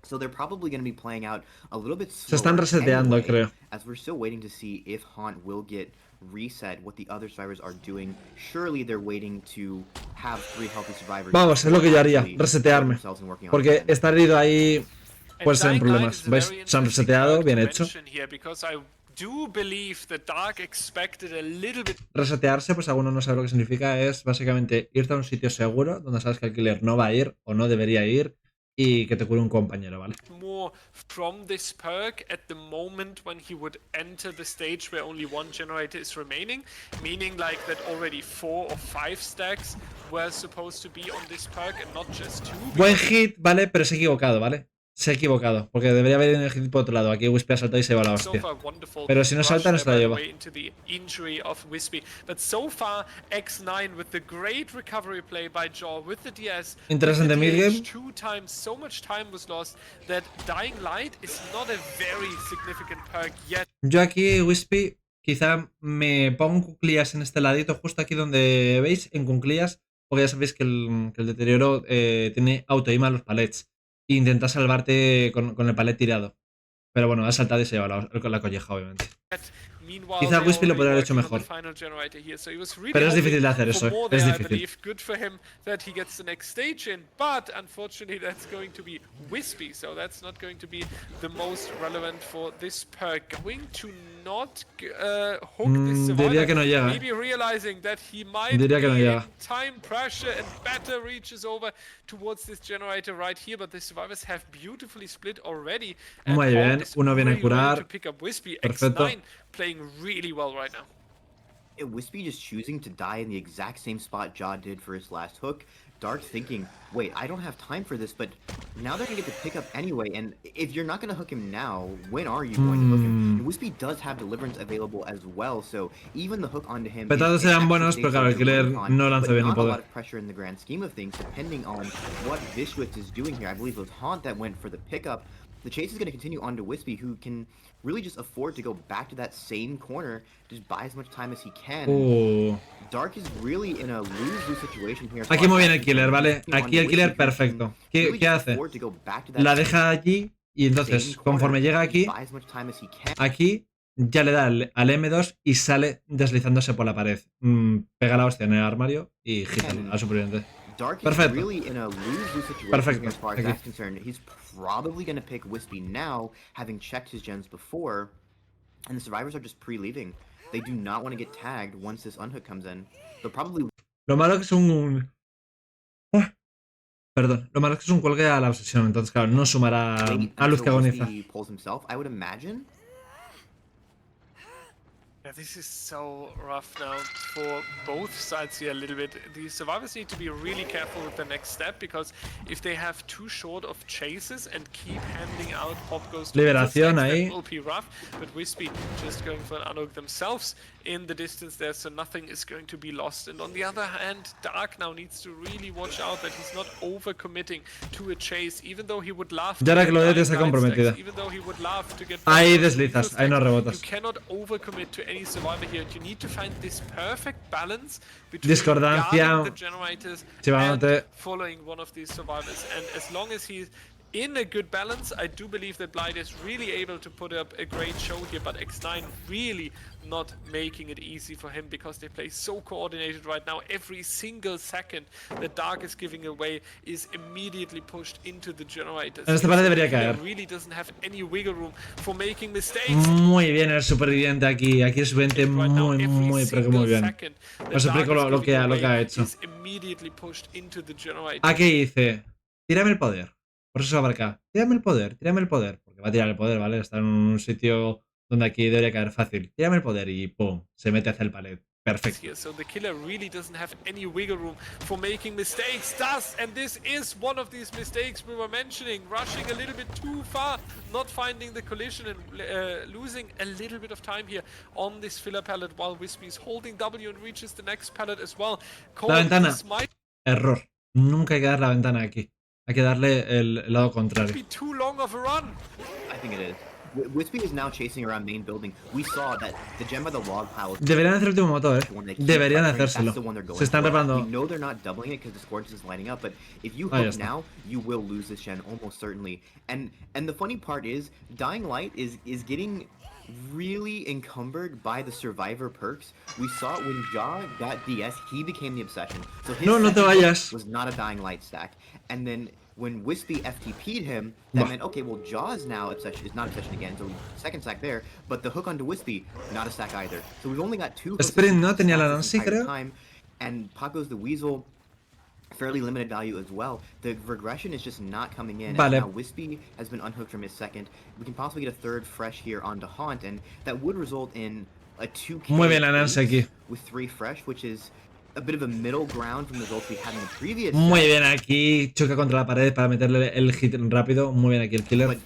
So they're probably going to be playing out a little bit Se están slower reseteando, anyway, creo. as we're still waiting to see if Haunt will get reset, what the other survivors are doing. Surely they're waiting to have 3 healthy survivors. Vamos, es lo que yo haría, actually resetearme. themselves and working on Porque it. estar herido ahí puede ser en Dying Light problemas. is a ¿Veis? very Se han interesting reseteado, perk bien to hecho. mention here, because I do believe that Dark expected a little bit Resetearse, pues alguno no sabe lo que significa, es básicamente irte a un sitio seguro donde sabes que el killer no va a ir o no debería ir y que te cure un compañero, ¿vale? more from this perk at the moment when he would enter the stage where only 1 generator is remaining, meaning like that already 4 or 5 stacks were supposed to be on this perk and not just 2. Buen hit, ¿vale? Pero se ha equivocado, ¿vale? Se ha equivocado, porque debería haber el hit por otro lado. Aquí Wispy ha saltado y se va la So hostia. far, wonderful Pero si no salta, no rush se la there, by lleva. the way, into the injury of Wispy. But so far, X9 with the great recovery play by Jaw with the DS. Interesante midgame. 2 times, so much time was lost that Dying Light is not a very significant perk yet. Yo aquí, Wispy, quizá me pongo cuclillas en este ladito, justo aquí donde veis, en cuclillas, porque ya sabéis que el deterioro tiene auto-aim a los palets. E intenta salvarte con el palet tirado. Pero bueno, ha saltado y se lleva la colleja, obviamente. Quizá Wispy lo podría haber hecho mejor. Pero es difícil de hacer eso, es difícil. Good for him that he gets the next stage in, but unfortunately that's going to be Wispy, so that's not going to be the most relevant for this perk. Going to not hook this survivor, diría que no llega. maybe realizing that he might Diría que no be in llega. time pressure and better reaches over towards this generator right here, but the survivors have beautifully split already. And Muy Haunt bien, is uno viene a really ready curar. to pick up Wispy. Perfecto. X9 playing really well right now. Wispy just choosing to die in the exact same spot Jaw did for his last hook. Dark thinking, wait, I don't have time for this, but now they're going to get the pickup anyway, and if you're not going to hook him now, when are you going to hook him? And Wispy does have Deliverance available as well, so even the hook onto him... Petados eran buenos, pero claro, el killer no lanza bien el poder. Not a lot poder. of pressure in the grand scheme of things, depending on what Vishwitz is doing here. I believe it was Haunt that went for the pickup. The chase is going to continue on to Wispy, who can really just afford to go back to that same corner, just buy as much time as he can. Dark is really in a lose-lose situation here. Aquí muy bien el killer, ¿vale? Aquí el killer perfecto. ¿Qué hace? La deja allí y entonces, conforme llega aquí, ya le da al M2 y sale deslizándose por la pared. Pega la hostia en el armario y hita al superviviente. Perfecto. Perfecto. As far as that's concerned, he's probably going to pick Wispy now, having checked his gens before, and the survivors are just pre-leaving. They do not want to get tagged once this unhook comes in. They'll probably... Lo malo que es un... Perdón, lo malo es que es un cuelgue a la obsesión, entonces claro, no sumará a luz que agoniza. I would imagine. Yeah, this is so rough now for both sides here a little bit. The survivors need to be really careful with the next step, because if they have too short of chases and keep handing out pop goes to Liberación that ahí. will be rough, but Wispy just going for an unhook themselves in the distance there, so nothing is going to be lost. And on the other hand, Dark now needs to really watch out that he's not overcommitting to a chase, even though he would love to Ya ahora get que lo de nine está nine comprometida. stacks, even though he would love to get Ahí double deslizas, stacks. ahí no rebotas. You cannot overcommit to any survivor here. You need to find this perfect balance between Discordancia. guarding the generators Chivándote. and following one of these survivors. And as long as he in a good balance. I do believe that Blight is really able to put up a great show here, but X9 really not making it easy for him because they play so coordinated right now. Every single second that Dark is giving away is immediately pushed into the generators. En este pared debería caer. Really doesn't have any wiggle room for making mistakes. Muy bien el superviviente aquí. Aquí el superviviente muy, pero que muy bien. Os explico lo que ha hecho. Aquí dice, tírame el poder. Por eso se abarca. Tírame el poder, tírame el poder. Porque va a tirar el poder, ¿vale? Está en un sitio donde aquí debería caer fácil. Tírame el poder y ¡pum! Se mete hacia el pared. Perfecto. So the killer really doesn't have any wiggle room for making mistakes. And this is one of these mistakes we were mentioning. Rushing a little bit too far, not finding the collision and losing a little bit of time here on this filler pallet while Wispy is holding W and reaches the next pallet as well. La ventana. Error. Nunca hay que dar la ventana aquí. Hay que darle el lado contrario. Too long of a run. I think it is. Wispy is now chasing around main building. We saw that the gem by the log pile. Deberían hacer el último motor, Deberían hacérselo. Se están reparando. We know they're not doubling it because Discordance is lighting up, but if you hook now, you will lose this gen almost certainly. And the funny part is, Dying Light is getting really encumbered by the survivor perks. We saw it when Ja got DS, he became the obsession. So his was not a Dying Light stack. And then when Wispy FTP'd him, that meant, okay, well, Jaws now is not obsession again, so second stack there, but the hook onto Wispy, not a stack either. So we've only got 2 hooks Sprint no tenía la Nancy, creo. time, and Paco's the Weasel, fairly limited value as well. The regression is just not coming in. Vale. And now Wispy has been unhooked from his second. We can possibly get a third fresh here onto Haunt, and that would result in a 2K Muy bien la Nancy aquí. with 3 fresh, which is a bit of a middle ground from the results we had in the previous. Muy bien aquí, choca contra la pared para meterle el hit rápido. Muy bien aquí el killer.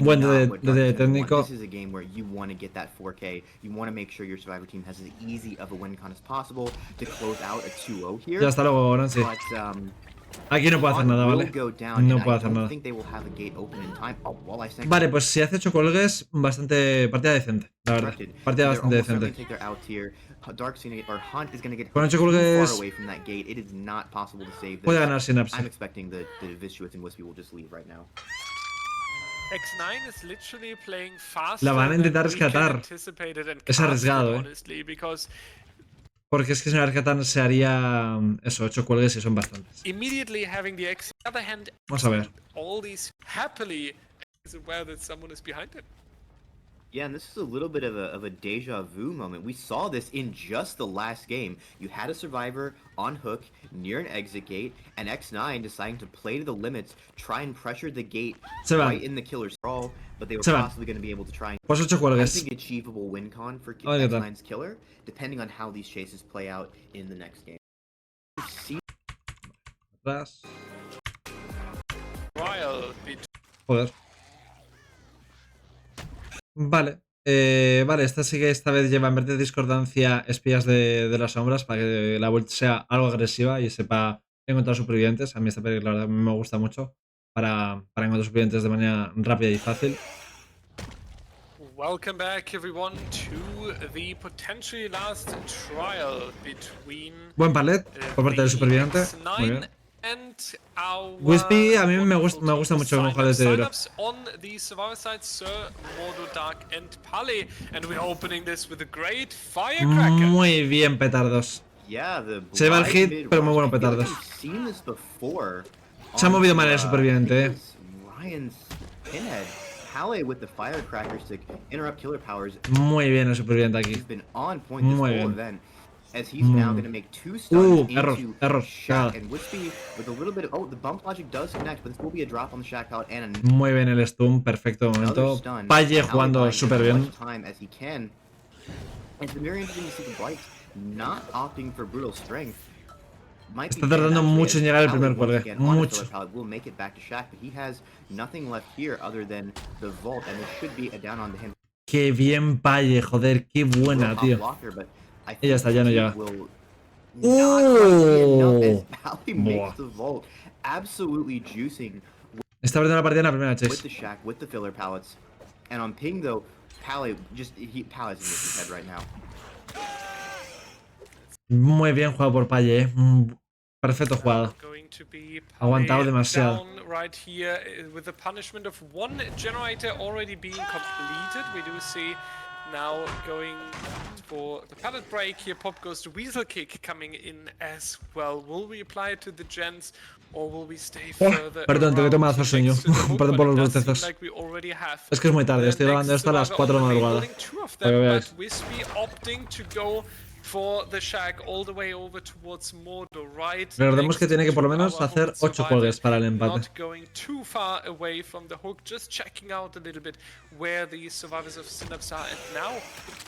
Buen de técnico. This is a game where you want to get that 4K. You want to make sure your survivor team has as easy of a win con as possible to close out a 2-0 here. Ya hasta luego, Nancy. But, aquí no puedo hacer nada, ¿vale? No puedo hacer nada. Vale, pues si hace 8 cuelgues, bastante partida decente, la verdad. Partida bastante decente. Con 8 cuelgues puede ganar Synapse. X9 is literally playing faster. La van a intentar rescatar. Es arriesgado, Porque es que si no rescatan se haría eso, 8 cuelgues y son bastantes. Vamos a ver. Yeah, and this is a little bit of a deja vu moment. We saw this in just the last game. You had a survivor on hook near an exit gate, and X9 deciding to play to the limits, try and pressure the gate right in the killer's sprawl, but they were possibly going to be able to try and pues 8 cuelgues. I think achievable win con for X9's killer, depending on how these chases play out in the next game. Atrás. Joder. Vale. Vale, esta sí que esta vez lleva en vez de discordancia espías de las sombras para que la vuelta sea algo agresiva y sepa encontrar supervivientes. A mí esta película la verdad me gusta mucho para encontrar supervivientes de manera rápida y fácil. Welcome back everyone to the potentially last trial between buen palet por parte del superviviente. Muy bien. Wispy a mí me gusta mucho como jugador de oro. Muy bien, petardos. Se va el hit, pero muy bueno petardos. Se ha movido mal el superviviente, Muy bien el superviviente aquí. Muy bien. As he's now going to make 2 stuns error. Shack and Wispy with a little bit of, the bump logic does connect, but this will be a drop on the Shack pallet and muy bien el stun, perfecto momento. Paye jugando súper bien. Está tardando mucho en llegar el primer cuelgue, mucho. Qué bien Paye, joder, qué buena, tío. Y ya está, ya no llega. Está perdiendo la partida en la primera chase. Muy bien jugado por Paye, Perfecto jugado. to be Aguantado demasiado. down right here with the punishment of one generator already being completed. We do see now going for the pallet break here. Pop goes to Weasel Kick coming in as well. Will we apply it to the gens or will we stay further Perdón, tengo que tomar around sueño. next to the hook? Perdón por But los it does seem bostezos. like we already have Es que es muy tarde, the estoy grabando next esto a las survivor 4 de on la the main madrugada. building. Two of Para que them, veáis. but Wispy opting to go for the shack all the way over towards Mordo, right? Recordemos que next tiene que por lo to menos our hacer hooked 8 survivor, juegos para el empate. not going too far away from the hook, just checking out a little bit where the survivors of Synapse are. And now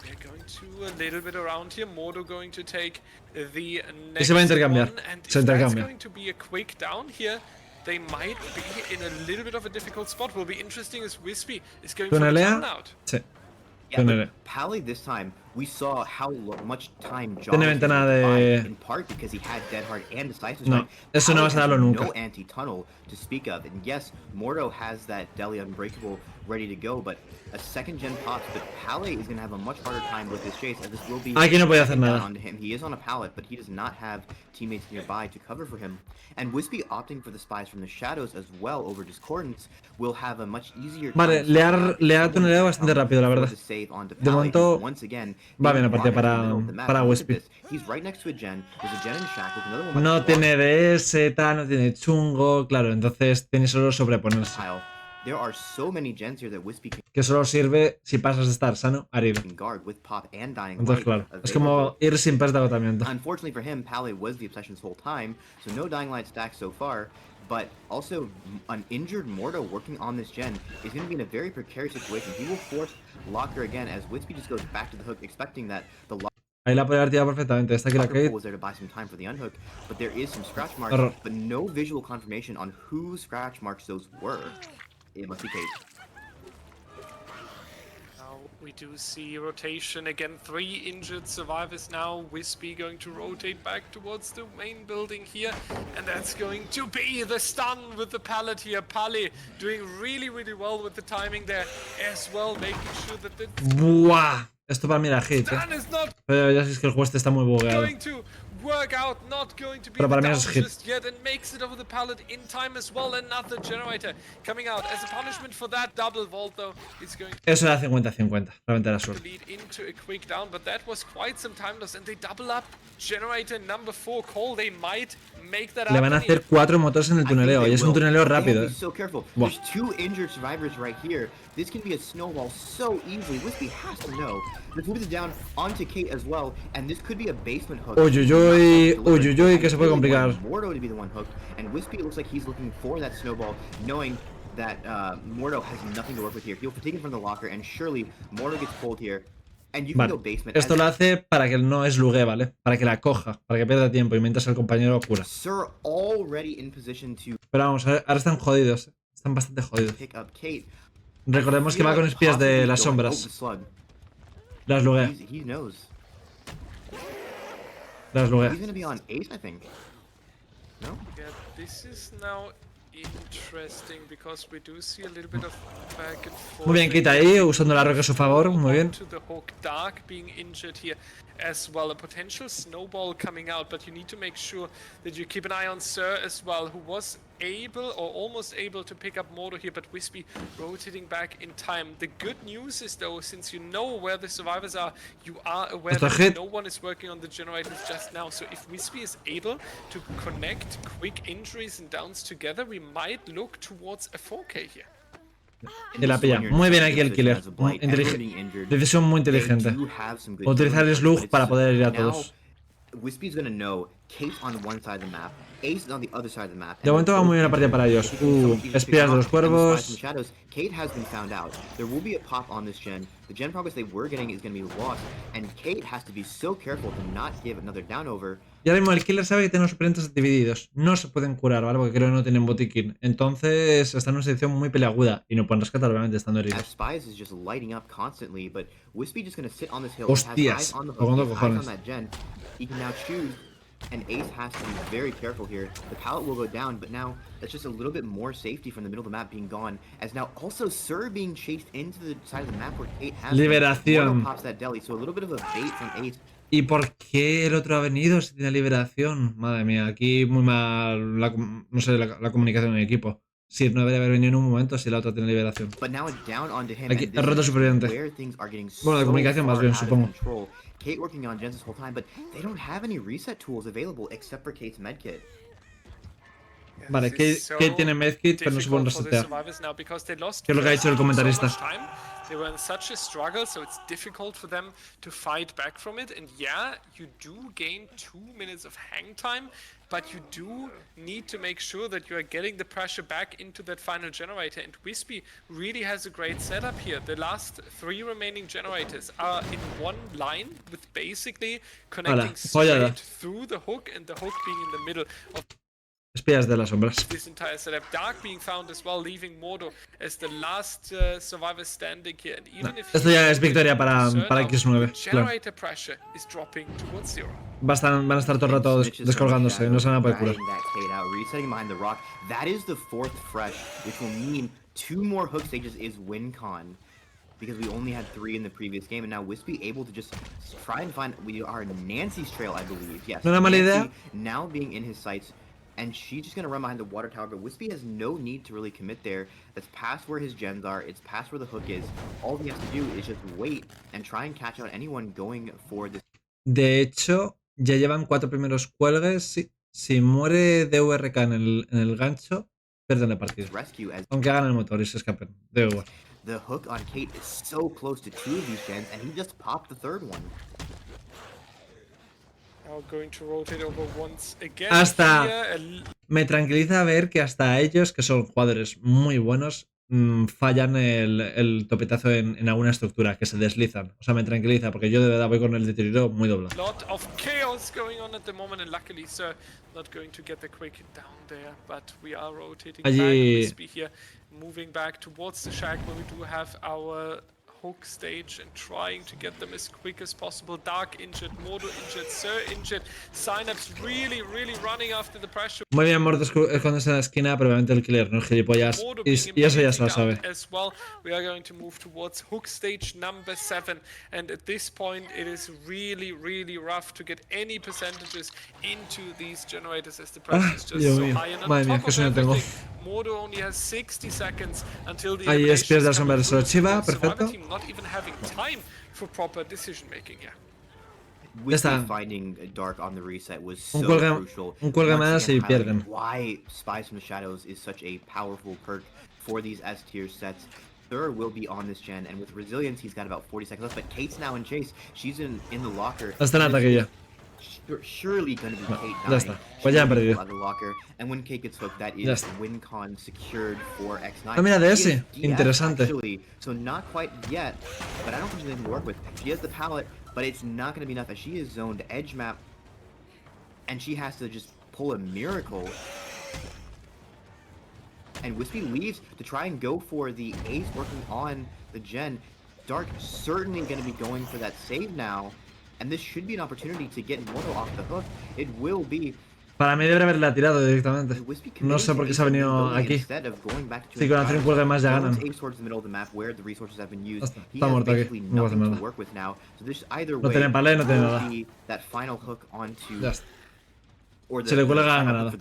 we're going to a little bit around here. Mordo going to take the next se va a intercambiar. one, and Se if that's intercambia. going to be a quick down here, they might be in a little bit of a difficult spot. Will be interesting as Wispy is going for the Tunelea. tunnel out. Sí. Yeah, Tunelea. but Pally this time, we saw how much time Jaw Tiene was able ventana to buy, de- in part because he had Dead Hard and Decisive No, Strike. eso no Pally vas a has darlo nunca. no anti-tunnel to speak of, and yes, Mordo has that Deli Unbreakable ready to go, but a second gen pops, but Pally is going to have a much harder time with this chase, as this will be Aquí no puede hacer second down nada. onto him. He is on a pallet, but he does not have teammates nearby to cover for him. And Wispy opting for the spies from the shadows as well over Discordance will have a much easier time. Vale, le ha tuneado bastante rápido, la verdad. De momento va bien la partida para Wispy. No tiene DS, tal, no tiene chungo, claro, entonces tiene solo sobreponerse. There are so many gens here that Wispy can Que solo sirve si pasas de estar sano a herido. guard with Pop and Dying Entonces, Light claro, es como available. ir sin pers de agotamiento. Unfortunately for him, Pally was the obsession this whole time, so no Dying Light stacks so far, but also an injured Mordo working on this gen is going to be in a very precarious situation. He will force Locker again as Wispy just goes back to the hook, expecting that the Ahí la podría haber tirado perfectamente. Está aquí la Locker Kate. was there to buy some time for the unhook, but there is some scratch marks, Error. but no visual confirmation on whose scratch marks those were. It must be Kate. Now we do see rotation again. 3 injured survivors now. Wispy going to rotate back towards the main building here, and that's going to be the stun with the pallet here. Pali doing really well with the timing there as well, making sure that the Buah. Esto para mí era hit, stun is not Pero ya sabéis que el juego este está muy bugueado. going to work out, not going to be Pero para the mí down eso es hit. just yet, and makes it over the pallet in time as well. Another generator coming out as a punishment for that double vault, though. It's going to Eso era 50-50. Realmente era suerte. lead into a quick down, but that was quite some time loss, and they double up generator number 4. Cole, they might make that Le van a happen hacer 4 motores en el tuneleo. Y es un tuneleo rápido, Be so careful. Buah. There's 2 injured survivors right here. This can be a snowball so easily. Wispy has to know. This moves it down onto Kate as well, and this could be a basement hook. Uy, que se puede complicar. Mordo to be the one hooked, and Wispy looks like he's looking for that snowball, knowing that Mordo has nothing to work with here. He'll take it from the locker, and surely Mordo gets pulled here. And you can go Vale, basement. esto as lo hace para que no eslugue, ¿vale? Para que la coja, para que pierda tiempo y mientras el compañero cura. Sir already in position to Pero vamos, ahora están jodidos. Están bastante jodidos. pick up Kate. Recordemos que va con espías de las sombras. Las luguea. He knows. Las luguea. He's gonna be on Ace, I think. No? Yeah, this is now interesting because we do see a little bit of back and forth. Muy bien, Kate ahí, usando la roca a su favor. Muy bien. To the hook, Dark being injured here as well. A potential snowball coming out, but you need to make sure that you keep an eye on Sir as well, who was able or almost able to pick up Mordo here, but Wispy rotating back in time. The good news is though, since you know where the survivors are, you are aware Está that hit. no one is working on the generators just now. So if Wispy is able to connect quick injuries and downs together, we might look towards a 4K here. Y la pilla. Muy bien aquí el killer. Decisión muy inteligente. Utilizar el slug para poder ir a todos. Wispy's gonna know Kate's on one side of the map, Ace is on the other side of the map. De momento va muy bien la partida para ellos. Espías de los cuervos. Kate has been found out. There will be a pop on this gen. The gen progress they were getting is going to be lost, and Kate has to be so careful to not give another down over. Y ahora mismo el killer sabe que tiene los oponentes divididos. No se pueden curar, ¿vale? Porque creo que no tienen botiquín. Entonces están en una situación muy peleaguda y no pueden rescatar, obviamente, estando heridos. As Spies is just lighting up constantly, but Wispy just going to sit on this hill. Hostias, jugando cojones. He can now choose, and Ace has to be very careful here. The pallet will go down, but now that's just a little bit more safety from the middle of the map being gone. As now also Sir being chased into the side of the map where Kate has Liberación. pops that deli, so a little bit of a bait from Ace ¿Y por qué el otro ha venido si tiene liberación? Madre mía, aquí muy mal no sé, la comunicación en el equipo. Si no debería haber venido en un momento si la otra tiene liberación. But now it's down onto him, Aquí, and el this roto is superviviente. where things are getting Bueno, de so comunicación más far bien, out of supongo. control. Kate working on gens this whole time, but they don't have any reset tools available except for Kate's medkit. Vale, que tiene medkit, pero no se pueden resetear. ¿Qué es lo que ha dicho el comentarista? They were in such a struggle, so it's difficult for them to fight back from it. And yeah, you do gain 2 minutes of hang time, but you do need to make sure that you are getting the pressure back into that final generator. And Wispy really has a great setup here. The last 3 remaining generators are in one line with basically connecting straight through the hook, and the hook being in the middle of espías de las sombras. This entire setup. Dark being found as well, leaving Mordo as the last survivor standing here. And even if esto ya es victoria para X9. Generator pressure is dropping towards 0. Van a estar todo el rato descolgándose, no se van a poder curar. Resetting behind the rock. That is the 4th fresh, which will mean 2 more hook stages is WinCon. Because we only had 3 in the previous game, and now Wispy able to just try and find. We are Nancy's trail, I believe. Yes. No era mala idea. Now being in his sights. And she's just gonna run behind the water tower, but Wispy has no need to really commit there. That's past where his gens are, it's past where the hook is. All he has to do is just wait and try and catch out anyone going for this. De hecho, ya llevan 4 primeros cuelgues. Si muere DVRK en el gancho, pierden la partida. Aunque hagan el motor y se escapen. Da igual. The hook on Kate is so close to 2 of these gens, and he just popped the 3rd one. Hasta me tranquiliza ver que hasta ellos, que son jugadores muy buenos, fallan el topetazo en alguna estructura, que se deslizan. O sea, me tranquiliza, porque yo de verdad voy con el deterioro muy doblado. Allí hook stage and trying to get them as quick as possible. Dark injured, Mordo injured, Sir injured, Synapse really running after the pressure. Muy bien, Mordo escondiéndose en la esquina, pero obviamente el killer no es gilipollas. Y eso ya se lo sabe. As well, we are going to move towards hook stage number 7, and at this point it is really rough to get any percentages into these generators as the pressure is just so high. And on top of everything, Mordo only has 60 seconds until the ahí es pies de la sombra de Chiva, perfecto. Not even having time for proper decision making here. Ya está. Finding Dark on the reset was so crucial. Un cuelga más y pierden. Why Spies from the Shadows is such a powerful perk for these S tier sets. Thur will be on this gen, and with resilience he's got about 40 seconds left. But Kate's now in chase. She's in the locker. Hasta en ataque ya. Surely going to be Kate ya está. Pues ya han perdido. And when Kate gets hooked, that is WinCon secured for X9. Ah, mira, de ese. Interesante. Actually, so not quite yet, but I don't think she's anything to work with. She has the pallet, but it's not going to be enough as she is zoned edge map, and she has to just pull a miracle. And Wispy leaves to try and go for the ace working on the gen. Dark certainly going to be going for that save now. And this should be an opportunity to get Mordo off the hook. It will be. Para mí debería haberla tirado directamente. No sé por qué se ha venido aquí. Si con hacer un cuelgue más ya ganan. Está muerto aquí. No va a hacer nada. No tiene palé, no tiene nada. Ya está. Si le cuelga, han ganado.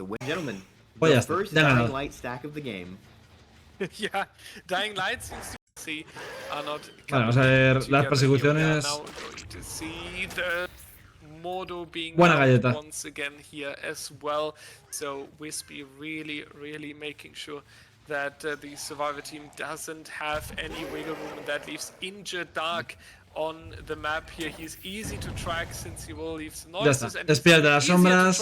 Pues ya está, ya han ganado. Yeah, Dying Light seems to see are not. Vale, vamos a ver las persecuciones. Mordo being buena galleta. Once again here as well. So Wispy really making sure that the survivor team doesn't have any wiggle room, and that leaves injured Dark on the map here. He's easy to track since he will leave noises, and espías de las sombras.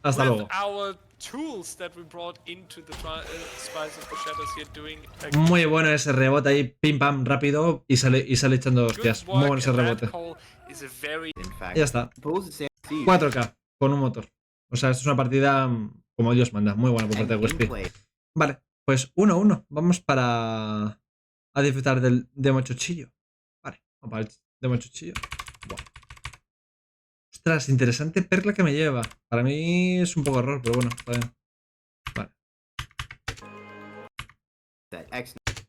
Hasta luego. Our tools that we brought into the Spies of the Shadows here doing muy bueno ese rebote ahí, pim pam, rápido, y sale echando hostias. Muy bueno ese rebote. Ya está. 4K con un motor. O sea, esto es una partida como Dios manda. Muy buena por parte de Wispy. Vale, pues 1-1. Vamos a disfrutar del demo chochillo. Vale, vamos para el demo chochillo. Buah. Ostras, interesante perla que me lleva. Para mí es un poco error, pero bueno, está bien. Vale.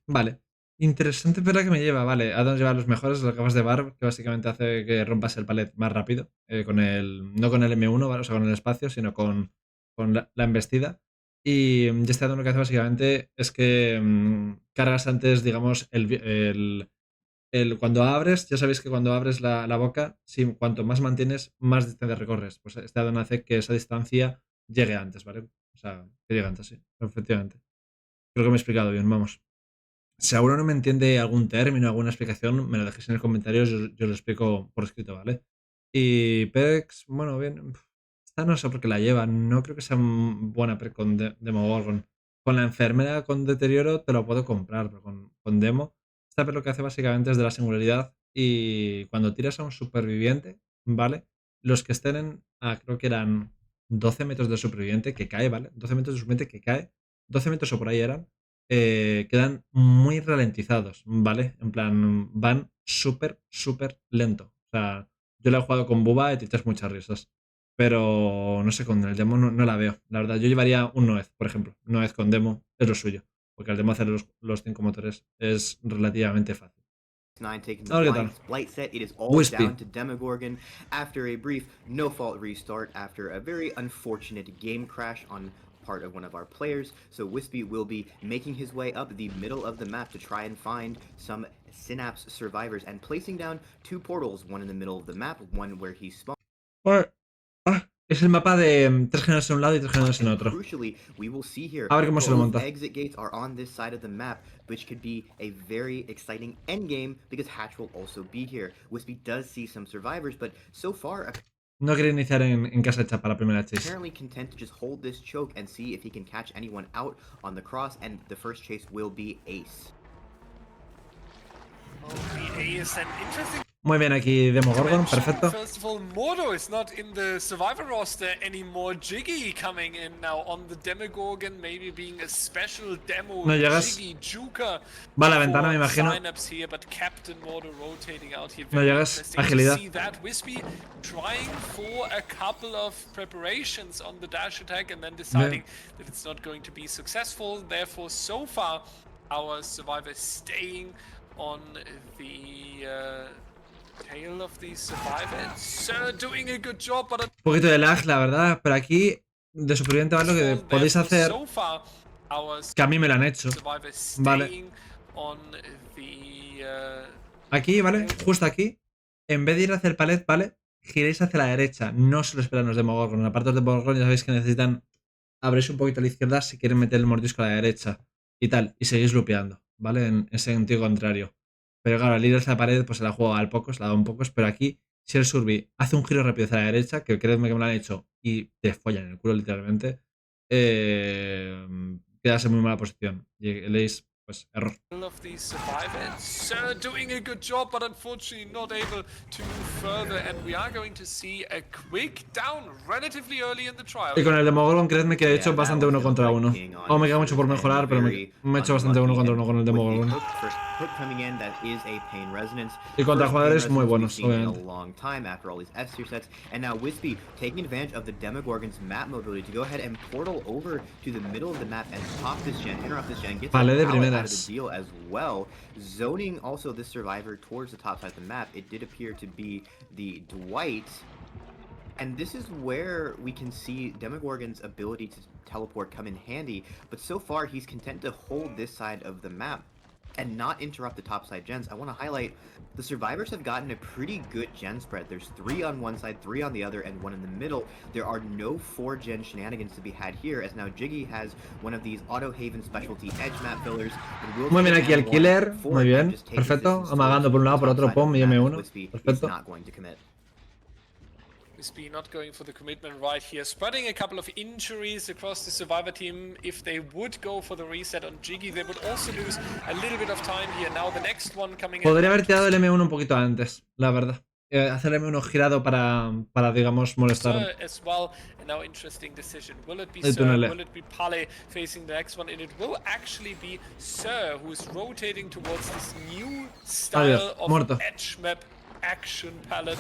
Vale. Interesante pero que me lleva, vale. Addons lleva los mejores, las gafas de Barb, que básicamente hace que rompas el palet más rápido. Con el, no con el M1, ¿vale? O sea, con el espacio, sino con la embestida. Y este addon lo que hace básicamente es que cargas antes, digamos, cuando abres, ya sabéis que cuando abres la boca, si, cuanto más mantienes, más distancia recorres. Pues este addon hace que esa distancia llegue antes, ¿vale? O sea, que llegue antes, sí, efectivamente. Creo que me he explicado bien, vamos. Si alguno no me entiende algún término, alguna explicación, me lo dejéis en los comentarios, yo lo explico por escrito, ¿vale? Y Pex, bueno, bien. Esta no sé por qué la lleva. No creo que sea buena Perk con Demogorgon. Con la enfermera con deterioro te lo puedo comprar, pero con Demo. Esta Perk lo que hace básicamente es de la singularidad. Y cuando tiras a un superviviente, ¿vale? Los que estén en. Creo que eran 12 metros de superviviente que cae, ¿vale? 12 metros de superviviente que cae. 12 metros o por ahí eran quedan muy ralentizados, ¿vale? En plan, van súper, súper lento. O sea, yo la he jugado con Buba y te echas muchas risas. Pero no sé, con el demo no la veo. La verdad, yo llevaría un Noez, por ejemplo. Noez con demo es lo suyo. Porque el demo hacer los 5 motores es relativamente fácil. Nine taking A ver the qué tal. blight set. It is all Wispy. down to Demogorgon after a brief no-fault restart after a very unfortunate game crash on part of one of our players. So Wispy will be making his way up the middle of the map to try and find some Synapse survivors and placing down 2 portals, one in the middle of the map, one where he spawned. Es el mapa de 3 géneros en un lado y 3 géneros en And otro. crucially, we will see here A ver cómo se lo both monta. exit gates are on this side of the map, which could be a very exciting endgame because Hatch will also be here. Wispy does see some survivors, but so far No quiere iniciar en casa hecha para la primera chase. apparently content to just hold this choke and see if he can catch anyone out on the cross, and the first chase will be Ace. Ace, an interesting. Muy bien aquí Demogorgon, perfecto. First of all, Mordo is not in the survivor roster anymore. Jiggy coming in now on the Demogorgon, maybe being a special demo. No llegas. Jiggy Juker. Va a la ventana, me imagino. Synapse here, but Captain Mordo rotating out here. No Very llegas. interesting Agilidad. to see that. Wispy trying for a couple of preparations on the dash attack and then deciding that it's not going to be successful. Therefore, so far, our survivor staying on the tail of the survivors, doing a good job, but Un poquito de lag, la verdad, pero aquí de superviviente va lo que podéis hacer, que a mí me lo han hecho. Vale. Aquí, ¿vale? Justo aquí, en vez de ir hacia el palet, ¿vale? Giréis hacia la derecha, no solo esperan los Demogorgon. En la parte de los Demogorgon ya sabéis que necesitan abrirse un poquito a la izquierda si quieren meter el mordisco a la derecha y tal, y seguís lupeando, ¿vale? En ese sentido contrario. Pero claro, al ir hacia la pared, pues se la juega al pocos, la da un pocos, pero aquí, si el Surby hace un giro rápido hacia la derecha, que creedme que me lo han hecho y te follan en el culo literalmente, quedas en muy mala posición. Y el Ace, pues, error. Of these survivors, doing a good job, but unfortunately not able to move further, and we are going to see a quick down relatively early in the trial. Y con el Demogorgon, creedme que he hecho bastante 1 contra 1. O me queda mucho por mejorar, pero me he hecho bastante 1 contra 1 con el Demogorgon. Y contra jugadores muy buenos, obviamente. And now Wispy taking advantage of the Demogorgon's map mobility to go ahead and portal over to the middle of the map and pop this gen, interrupt this gen, gets Vale, de out of primeras. the deal as well. Zoning also this survivor towards the top side of the map. It did appear to be the Dwight. And this is where we can see Demogorgon's ability to teleport come in handy, but so far he's content to hold this side of the map and not interrupt the top side gens. I want to highlight the survivors have gotten a pretty good gen spread. There's 3 on one side, 3 on the other, and 1 in the middle. There are no 4 gen shenanigans to be had here, as now Jiggy has one of these Auto Haven specialty edge map fillers. Muy bien aquí el killer, muy bien, perfecto. Amagando por un lado, por otro, pom, y M1. Perfecto. Wispy not going for the commitment right here, spreading a couple of injuries across the survivor team. If they would go for the reset on Jiggy, they would also lose a little bit of time here. Now the next one coming in. Podría haber tirado el M1 un poquito antes, la verdad. Hacer el M1 girado para digamos, molestar. As well, and now interesting decision. Will it be El Sir? túnel. Will it be Pale facing the next one? And it will actually be Sir who is rotating towards this new style Adiós, of muerto. edge map action palette.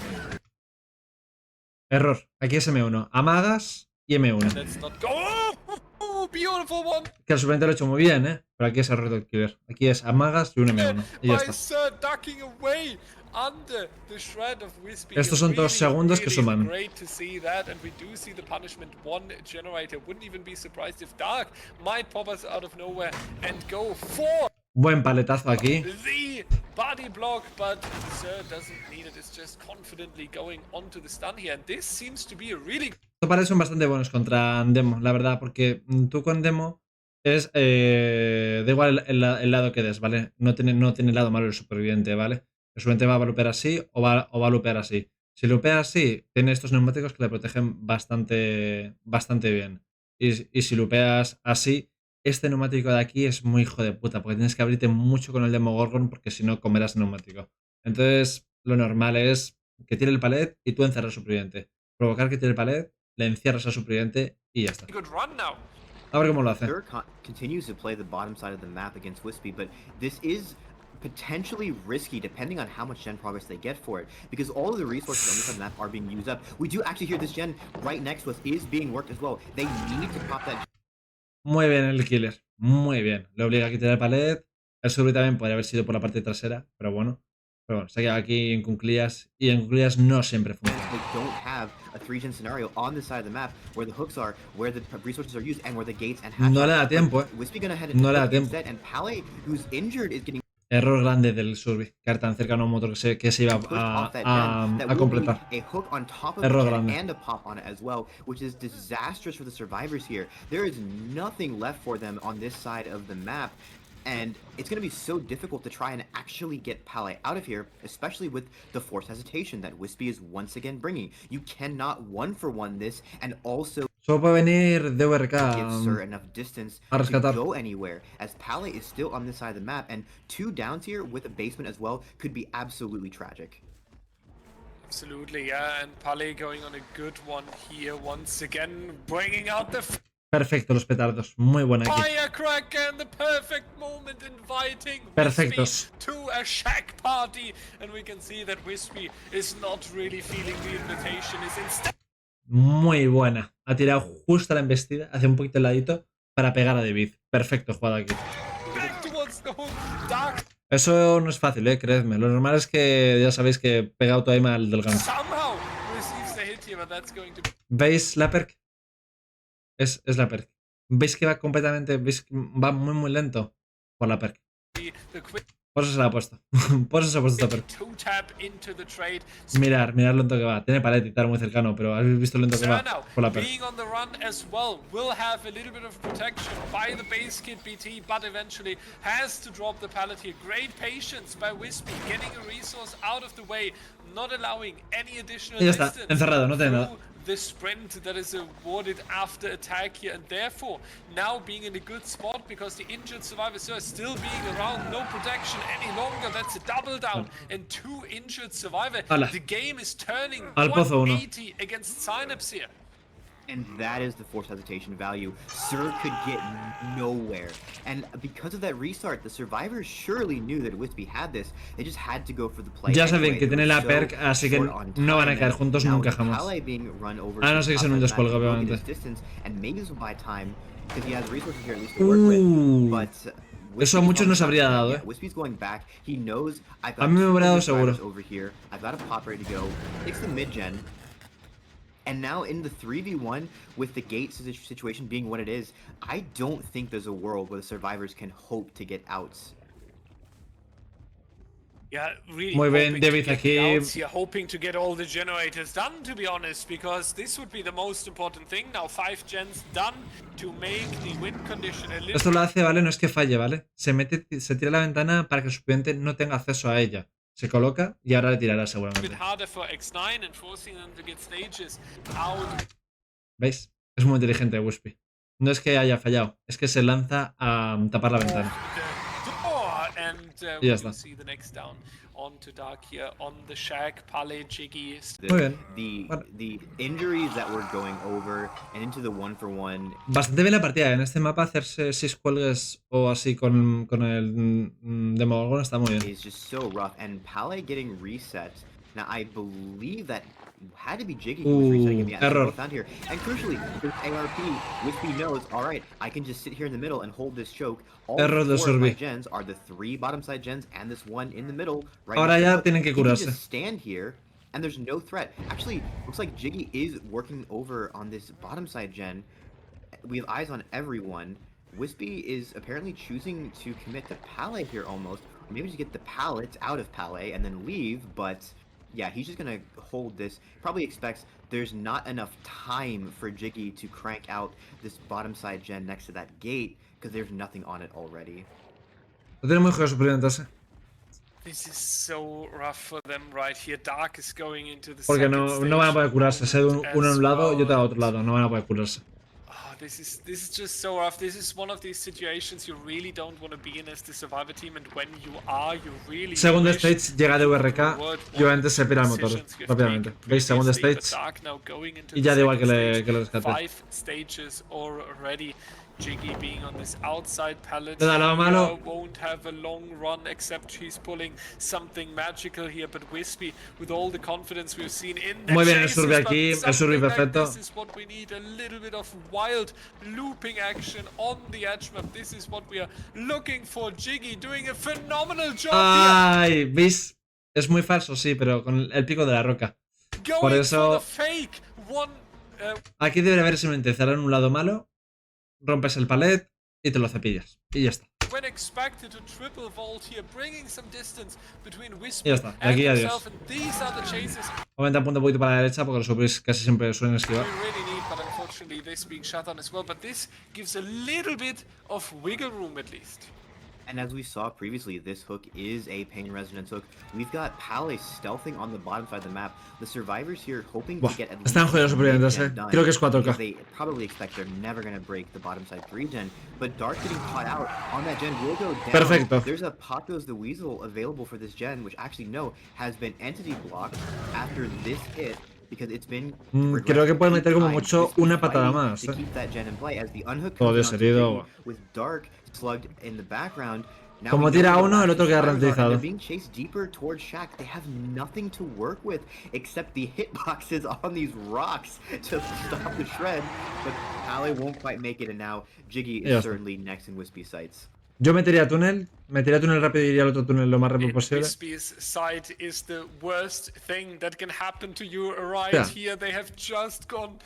Error. Aquí es M1. Amagas y M1. Let's not go. beautiful one. Que el suplente lo ha hecho muy bien, pero aquí es el Red Killer. Aquí es amagas y un M1. Y ya By está. Sir ducking away under the shred of Wispy. Estos son 2 segundos que suman. Great to see that, and we do see the punishment 1 generator. Wouldn't even be surprised if Dark might pop us out of nowhere and go for Buen paletazo aquí. the body block, but Sir doesn't need it. It's just confidently going onto the stun here, and this seems to be a really Estos pares son bastante buenos contra Demo, la verdad, porque tú con Demo es. Da igual el lado que des, ¿vale? No tiene lado malo el superviviente, ¿vale? El superviviente va a lupear así o va a lupear así. Si lupea así, tiene estos neumáticos que le protegen bastante bien. Y si lupeas así, este neumático de aquí es muy hijo de puta, porque tienes que abrirte mucho con el Demogorgon, porque si no comerás neumático. Entonces, lo normal es que tire el palet y tú encerrar al superviviente. Provocar que tire el palet, le encierras al superviviente y ya está. good run now. A ver cómo lo hace. Sir continues to play the bottom side of the map against Wispy, but this is potentially risky depending on how much gen progress they get for it, because all of the resources on this side of the map are being used up. We do actually hear this gen right next to us is being worked as well. They need to pop that. Muy bien el killer, muy bien. Le obliga a quitar el palet. El sobre también podría haber sido por la parte trasera, pero bueno. Pero bueno, se ha quedado aquí en cuclillas y en cuclillas no siempre funciona. They don't have a 3-gen scenario on this side of the map where the hooks are, where the resources are used, and where the gates and hatches No le da are. tiempo, Wispy gonna head into No le da hook tiempo. instead, and Pale, who's injured, is getting Error grande del Survey. Quedar tan cercano a un motor que se iba pushed off that gen. That a will completar. be a hook on top of Error the gen grande. and a pop on it as well, which is disastrous for the survivors here. There is nothing left for them on this side of the map, and it's going to be so difficult to try and actually get Pale out of here, especially with the forced hesitation that Wispy is once again bringing. You cannot one-for-one this and also Solo puede venir DVRK give Sir enough distance a to rescatar. go anywhere, as Pale is still on this side of the map, and 2 downs here with a basement as well could be absolutely tragic. Absolutely, yeah, and Pale going on a good one here once again, bringing out the Perfecto los petardos. Muy buena aquí. firecracker and the perfect moment inviting Perfectos. Wispy to a shack party, and we can see that Wispy is not really feeling the invitation, is instead Muy buena. Ha tirado justo a la embestida, hacia un poquito el ladito, para pegar a David. Perfecto jugada aquí. back towards the hook. Dark Eso no es fácil, creedme. Lo normal es que ya sabéis que pega auto-aim al del gank. somehow receives the hit here, but that's going to be ¿Veis la perk? Es la perk. ¿Veis que va completamente... ¿Veis que va muy lento? Por la perk. the quick Por eso se la ha puesto. Por eso se ha puesto esta perk. two tap into the trade. Mirad lo lento que va. Tiene pared y tal muy cercano, pero ¿habéis visto lo lento que va? Now, Por la perk. being on the run as well, will have a little bit of protection by the base kit BT, but eventually has to drop the pallet here. Great patience by Wispy, getting a resource out of the way, not allowing any additional Y ya está, distance encerrado, no tiene nada. through the sprint that is awarded after attack here, and therefore now being in a good spot because the injured survivors are still being around, no protection any longer. That's a double down and 2 injured survivors. Hala. The game is turning Al pozo uno. 180 against Synapse here. And that is the forced hesitation value. Sir could get nowhere. And because of that restart, the survivors surely knew that Wispy had this. They just had to go for the play. Ya saben anyway. que They tiene were la so perk, así que short on no van a time, caer and juntos now nunca with jamás. Pale being run over A no to ser que the sea en un top side of the descuelgue, map, he'll get obviamente. his distance, and maybe this will buy time because he has resources here at least to work with. But Eso a muchos nos habría dado, Wispy's going back. He knows I've A got mí me 2 hubiera dado good drivers seguro. over here. I've got a pop ready to go. Takes the mid gen. And now in the 3v1, with the gate situation being what it is, I don't think there's a world where the survivors can hope to get outs. Yeah, really Muy bien, hoping to David, get aquí- the outs here, hoping to get all the generators done, to be honest, because this would be the most important thing. Now 5 gens done to make the win condition a little Esto lo hace, ¿vale? No es que falle, ¿vale? Se tira a la ventana para que el suplente no tenga acceso a ella. Se coloca y ahora le tirará bit seguramente. harder for X9 and forcing them to get stages out. ¿Veis? Es muy inteligente Wispy. No es que haya fallado, es que se lanza a tapar la ventana. The door, and Y we ya do está. see the next down onto Dark here on the shack. Pale, Jiggy, Muy bien. The injuries that were going over and into the 1-for-1. Bastante bien la partida. En este mapa hacerse 6 cuelgues o así con el Demogorgon está muy bien. Is just so rough, and Pale getting reset Now, I believe that had to be Jiggy who was resetting him. Yeah, they're Error. both found here. And crucially, there's ARP. Wispy knows, all right, I can just sit here in the middle and hold this choke. All Error de 4 of my Survey. gens are the 3 bottom side gens and this one in the middle, right Ahora next to the ya hook. tienen que He can curarse. just stand here, and there's no threat. Actually, looks like Jiggy is working over on this bottom side gen. We have eyes on everyone. Wispy is apparently choosing to commit to Pallet here almost. Or maybe just get the pallets out of Pallet and then leave, but yeah, he's just gonna hold this. Probably expects there's not enough time for Jiggy to crank out this bottom side gen next to that gate, because there's nothing on it already. Lo tiene muy jodido Supervivientes, This is so rough for them right here. Dark is going into the porque second no stage van a poder curarse. Ser uno a as un lado y otro a well, otro lado. No van a poder curarse. Oh, this is just so rough. This is one of these situations you really don't want to be in as the survivor team, and when you are, you really Segundo wish stage llega de you VRK would y obviamente se pira el motor decisions you have rápidamente. taken ¿Veis? Segundo previously, but stage Dark now going into y the ya da igual second stage. que lo rescate. 5 stages already. Jiggy being on this outside pallet Le da lo malo. won't have a long run, except he's pulling something magical here. But Wispy, with all the confidence we've seen in the Muy bien el chases, survey but aquí, el survey something like perfecto. this is what we need. A little bit of wild looping action on the edge map. This is what we are looking for. Jiggy doing a phenomenal job Ay, ¿veis? Es muy falso, sí, pero con el pico de la roca. here. Por Going eso for the fake one. aquí debería haber simplemente cerrar un lado malo, rompes el palet y te lo cepillas. Y ya está. When expected to triple vault here, bringing some distance between Wispy Ya está. De and aquí himself, adiós. and these are the chases Obviamente apunta un poquito para la derecha porque los supers casi siempre suelen we esquivar. really need, but unfortunately this being shut down as well. But this gives a little bit of wiggle room at least. And as we saw previously, this hook is a pain resonance hook. We've got Pale stealthing on the bottom side of the map. The survivors here hoping Buah, to get at están least jodidos los supervivientes, mid-gen done, Creo que es 4K. because they probably expect they're never going to break the bottom side 3-gen. But Dark getting caught out on that gen will go down. Perfecto. There's a Pop Goes the Weasel available for this gen, which actually no, has been entity blocked after this hit. Because it's been creo que puede meter como times. mucho Wispy una patada fighting más. to keep that gen in play as the unhook Todo comes Dios down to herido. Jiggy with Dark slugged in the background. Now Como we know tira where the uno, el last otro queda survivors are, and ralentizado. they're being chased deeper towards Shack. They have nothing to work with except the hitboxes on these rocks to stop the shred. But Ale won't quite make it, and now Jiggy Ya is está. certainly next in Wispy's sights. Yo metería túnel rápido y iría al otro túnel lo más rápido posible. Wispy's side is the worst thing that can happen to you right Yeah. here. They have just gone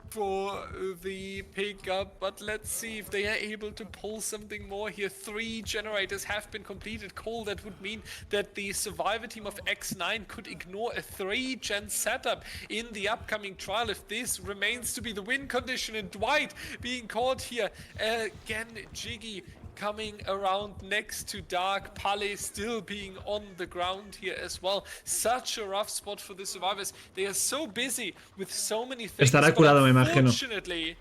for the pickup, but let's see if they are able to pull something more here. 3 generators have been completed. Cole, that would mean that the survivor team of X9 could ignore a 3-gen setup in the upcoming trial if this remains to be the win condition. And Dwight being caught here again. Jiggy coming around next to Dark. Pale still being on the ground here as well. Such a rough spot for the survivors. They are so busy with so many things, Estará but curado, me imagino. unfortunately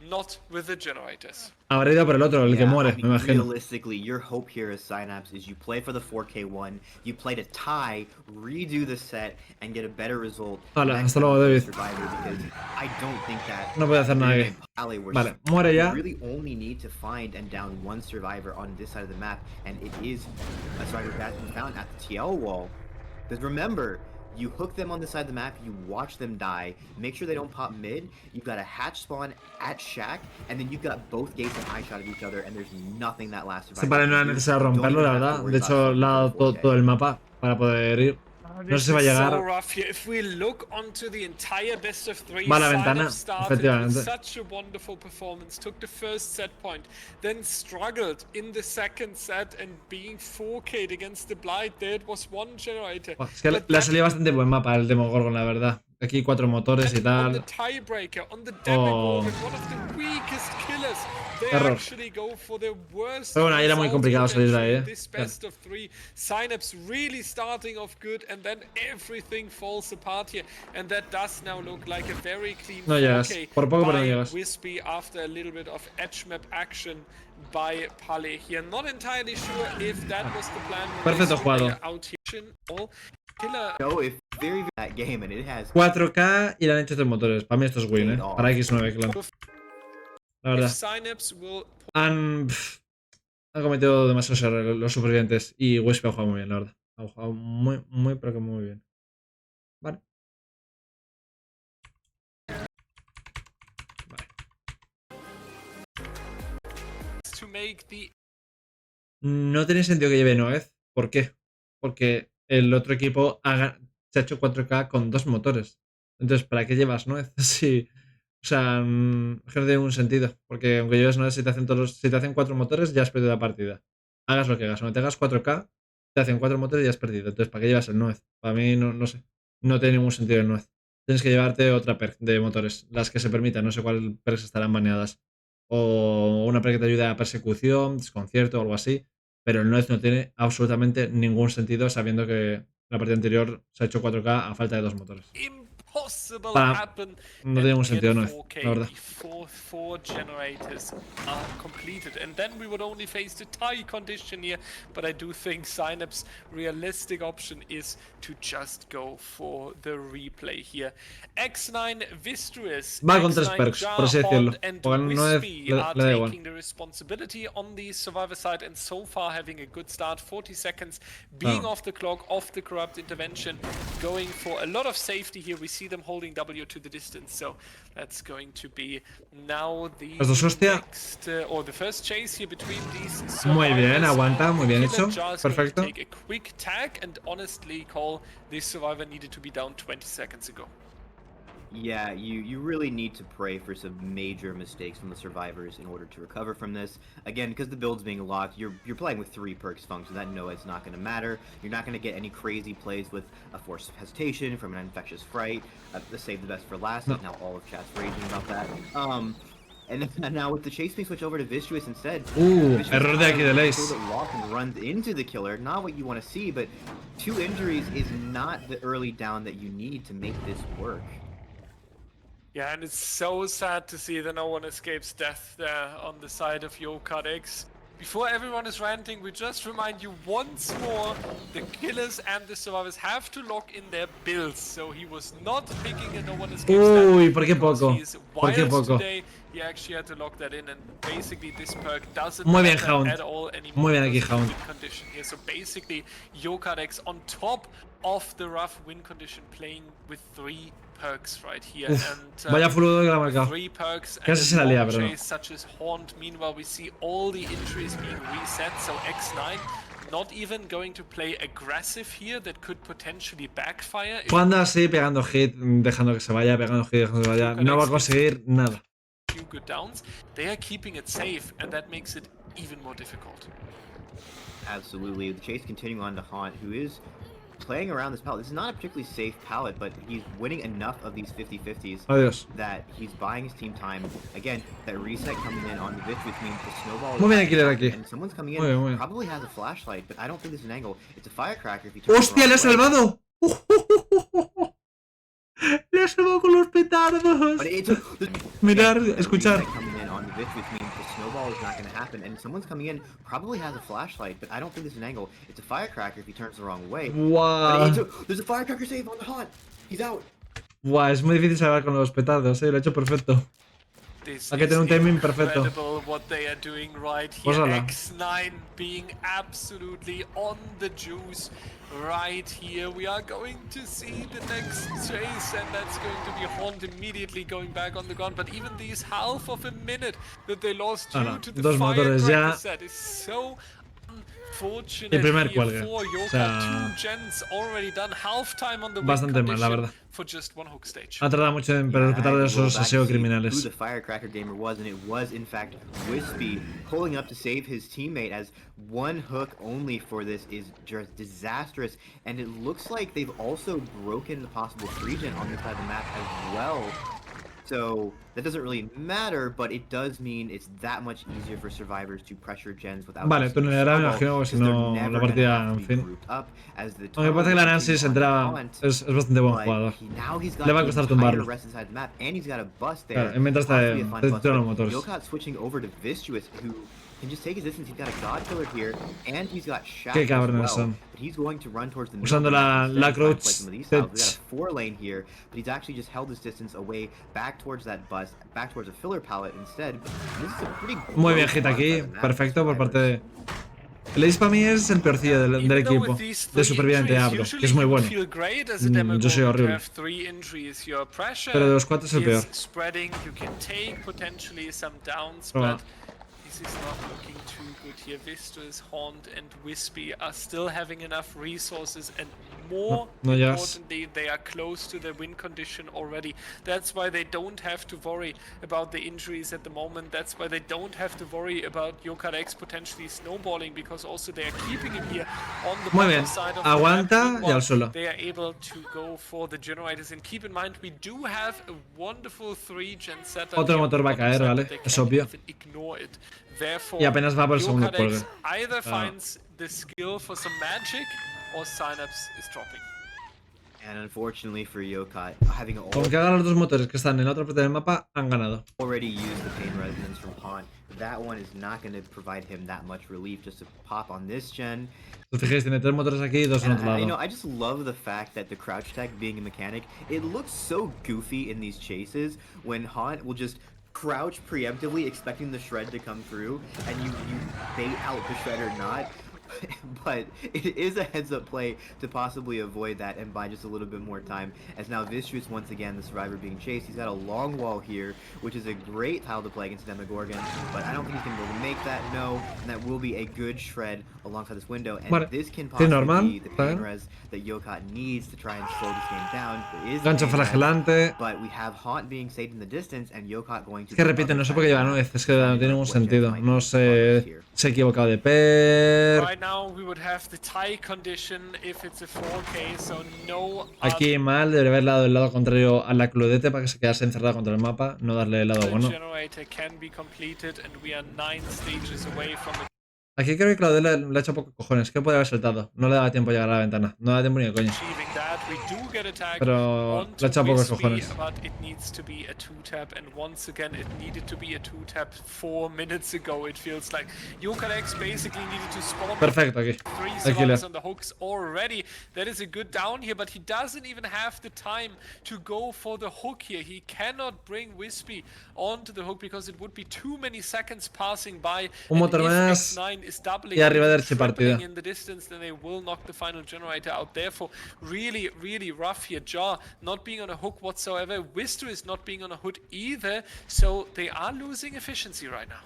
not with the generators. Habrá ido por el otro, el que Yeah, muere, I me mean, imagino. realistically, your hope here as Synapse is you play for the 4K1, you play to tie, redo the set, and get a better result. Hala, next hasta time luego, against David. Survivor, because I don't think that No puede hacer nada Green aquí. and Pale were Vale, muere ya. You really only need to find and down one survivor on this side of the map, and it is a survivor that's been found at the TL wall. Because remember, you hook them on the side of the map, you watch them die, make sure they don't pop mid, you've got a hatch spawn at Shack, and then you've got both gates in eye shot of each other, and there's nothing that last Este survivor panel no era can do. necesario Don't romperlo, even la have to verdad. worry De about hecho, something le ha dado for the 4K. todo el mapa para poder ir. No sé si va a This is llegar. so rough here. If we look onto the entire best of 3, Va a la ventana, Synapse started with efectivamente. such a wonderful performance, took the first set point, then struggled in the second set and being 4K'd against the Blight. There it was one generator. Buah, es que But le ha that salido bastante buen mapa el Demogorgon, la verdad. Aquí 4 motores y on the tal. tiebreaker, on the Oh. Demogorgon, one of the weakest killers. They Error. actually go for the worst. Pero bueno, ahí era muy results complicado salir de ahí, potentially in this Claro. best of 3. Synapse really starting off good, and then everything falls apart here, and that does now look like a very clean No llegas. 4K Por poco, pero no by llegas. Wispy after a little bit of edge map action by Pale here. Not entirely sure if that was the plan. Perfecto jugado. Out here. Killer. No, if very that game, and it has 4K y le han hecho 3 motores. Para mí esto es win, Para X9, claro. La If verdad. Synapse will Han cometido demasiados errores los supervivientes. Y Wispy ha jugado muy bien, la verdad. Ha jugado muy, pero que muy bien. take the... No tiene sentido que lleve Noez. ¿Por qué? Porque el otro equipo se ha hecho 4K con 2 motores. Entonces, ¿para qué llevas Noez? Sí. O sea, es que no tiene ningún sentido. Porque aunque lleves Noez, si te hacen 4 motores, ya has perdido la partida. Hagas lo que hagas. Cuando te hagas 4K, te hacen 4 motores y ya has perdido. Entonces, ¿para qué llevas el Noez? Para mí, no sé. No tiene ningún sentido el Noez. Tienes que llevarte otra perk de motores. Las que se permitan. No sé cuál perks estarán baneadas. O una perk que te ayude a persecución, desconcierto o algo así. Pero el Noise no tiene absolutamente ningún sentido sabiendo que la partida anterior se ha hecho 4K a falta de 2 motores. impossible Para... happen No tiene and ningún get sentido Noise, la 4K verdad. before 4 generators are completed, and then we would only face the tie condition here. But I do think Synapse realistic option is to just go for the replay here. X9 Vistruous, Va con 3 X9 perks, por así Jarhond decirlo. and O el Noise Wispy le are da igual. taking the responsibility on the survivor side, and so far having a good start. 40 seconds being off the clock, off the corrupt intervention, going for a lot of safety here. We see them holding W to the distance, so that's going to be now the next or the first chase here between these survivors. Muy bien, aguanta, muy bien hecho. Perfecto. Take a quick tag, and honestly, Cole, this survivor needed to be down 20 seconds ago. Yeah, you really need to pray for some major mistakes from the survivors in order to recover from this. Again, because the build's being locked, you're playing with 3 perks function. That no, it's not going to matter. You're not going to get any crazy plays with a force of hesitation from an infectious fright. Save the best for last. No. Now all of chat's raging about that. And now with the chase being switched over to Vistruous instead. Error de aquí de Lace. And runs into the killer. Not what you want to see, but 2 injuries is not the early down that you need to make this work. Yeah, and it's so sad to see that no one escapes death there on the side of Yokadex. Before everyone is ranting, we just remind you once more, the killers and the survivors have to lock in their builds. So he was not picking a no one escapes death. ¿Por qué poco? ¿Por qué poco? Today. He actually had to lock that in, and basically this perk doesn't Muy bien, matter Hound. at all anymore. Muy bien aquí, Hound. Condition here. So basically, Yokadex on top of the rough win condition, playing with 3 perks right here. And vaya fluido que la ha marcado. 3 perks Casi se la lía, pero no. such as Haunt. Meanwhile, we see all the injuries being reset. So X9 not even going to play aggressive here. That could potentially backfire. Cuando así pegando hit, dejando que se vaya, pegando hit, dejando que se vaya, no va a conseguir nada. Few good downs. They are keeping it safe, and that makes it even more difficult. Absolutely. The chase continuing on to Haunt, who is playing around this palette. This is not a particularly safe palette, but he's winning enough of these 50-50s that he's buying his team time. Again, that reset coming in on the Vitch, which means the snowball is muy bien aquí. And someone's coming in, muy bien. probably has a flashlight, but I don't think this is an angle. It's a firecracker if he turns ¡Hostia, le ha salvado! ¡Le ha salvado con los petardos! Mirar, escuchar. Snowball is not going to happen, and someone's coming in, probably has a flashlight, but I don't think this is an angle. It's a firecracker if he turns the wrong way. Wow. There's a firecracker save on the Haunt. He's out. Wow, es muy difícil salvar con los petardos, lo ha hecho perfecto. Hay que tener un timing perfecto. What they are doing right here. X9 being absolutely on the juice right here. We are going to see the next chase, and that's going to be Haunt immediately going back on the gun. But even these half of a minute that they lost due to the firecracker set is so unfortunate. El primer cuelgue. O sea, 2 gens already done half time on the bastante mal, la verdad. For just 1 hook stage. Ha tardado mucho en respetar de esos aseo criminales. Who the firecracker gamer was, and it was in fact Wispy pulling up to save his teammate, as 1 hook only for this is just disastrous. And it looks like they've also broken the possible 3-gen on this side of the map as well. So that doesn't really matter, but it does mean it's that much easier for survivors to pressure gens without. Vale, tuneleará, me imagino, si no la partida, en fin. No, me parece que el Análisis entraba, es bastante buen jugador. Le va a costar tumbarlo. Claro, mientras te tiran los motores. Can just take his distance. He's got a god killer here, and he's got shadow. Qué cabrones son. But he's going to run towards the usando la crouch. We got a 4 lane here, but he's actually just held his distance away back towards that bus, back towards a filler pallet instead. This is a pretty muy bien hit aquí, perfecto por parte de. El Ace para mí es el peorcillo del equipo. De superviviente hablo, que es muy bueno. Yo soy horrible. Pero de los 4 es el peor. Spreading, you can take potentially some downs, Pero but this is not looking too good here. Vistus, Haunt, and Wispy are still having enough resources, and more No llegas. importantly, they are close to their win condition already. That's why they don't have to worry about the injuries at the moment. That's why they don't have to worry about Yokarex potentially snowballing, because also they are keeping him here on the Muy bottom bien. side of the Aguanta map. y al Meanwhile, suelo. they are able to go for the generators. And keep in mind, we do have a wonderful 3-gen setup. Otro here on motor the va a bottom caer, side, ¿vale? but they Es can't obvio. even ignore it. Therefore, Y apenas va por el segundo Yokarex cuelgue. either finds the skill for some magic, or Synapse is dropping. And unfortunately for Yokai, having Con que hagan los dos motores que están en la otra parte del mapa, han ganado. already used the pain resonance from Haunt, that one is not going to provide him that much relief just to pop on this gen. Si os fijáis, tiene 3 motores aquí y 2 en And otro lado. I just love the fact that the crouch tech being a mechanic, it looks so goofy in these chases when Haunt will just crouch preemptively expecting the shred to come through, and you bait out the shred or not. But it is a heads-up play to possibly avoid that and buy just a little bit more time, as now Vicious, once again, the survivor being chased. He's got a long wall here, which is a great tile to play against Demogorgon, but I don't think he's going to be able to make that, no, and that will be a good shred alongside this window, and Vale. this can Sí, normal. possibly be the Está pain bien. res that Yokat needs to try and slow this game down. There is Gancho pain res, flagelante. but we have Haunt being saved in the distance, and Yokat going to... Es que repite, no sé por qué lleva 9, es que no tiene ningún sentido. No sé, se ha equivocado de per. Right now, we would have the tie condition if it's a 4K, so no. Aquí mal, debería haberle dado el lado contrario a la Claudette para que se quedase encerrada contra el mapa, no darle el lado bueno. Generator can be completed, and we are 9 stages away from the... Aquí creo que Claudette le ha hecho poco cojones, que puede haber saltado. No le daba tiempo a llegar a la ventana, no le da tiempo ni de coño. Pero le ha echado pocos cojones. But it needs to be a 2-tap, and once again it needed to be a 2-tap 4 minutes ago, it feels like. Yokarex basically needed to spawn Perfecto aquí. 3 El survivors killer. on the hooks already. That is a good down here, but he doesn't even have the time to go for the hook here. He cannot bring Wispy onto the hook because it would be too many seconds passing by. Un motor más Is doubling, y arriba de tripling Partida. in the distance, then they will knock the final generator out. Therefore, really, really rough here. Jaw not being on a hook whatsoever. Wister is not being on a hook either, so they are losing efficiency right now.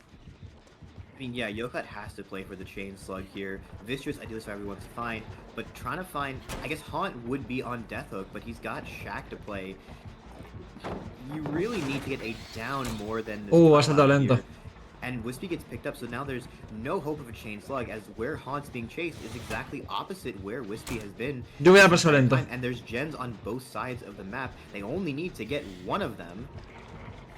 I mean, yeah, Yokat has to play for the chain slug here. Vicious, ideally, so everyone's fine, but trying to find, I guess Haunt would be on Death Hook, but he's got Shack to play. You really need to get a down more than this. Ha saltado lento. And Wispy gets picked up, so now there's no hope of a chain slug, as where Haunt's being chased is exactly opposite where Wispy has been. Yo voy a pasar lento. And there's gens on both sides of the map. They only need to get one of them.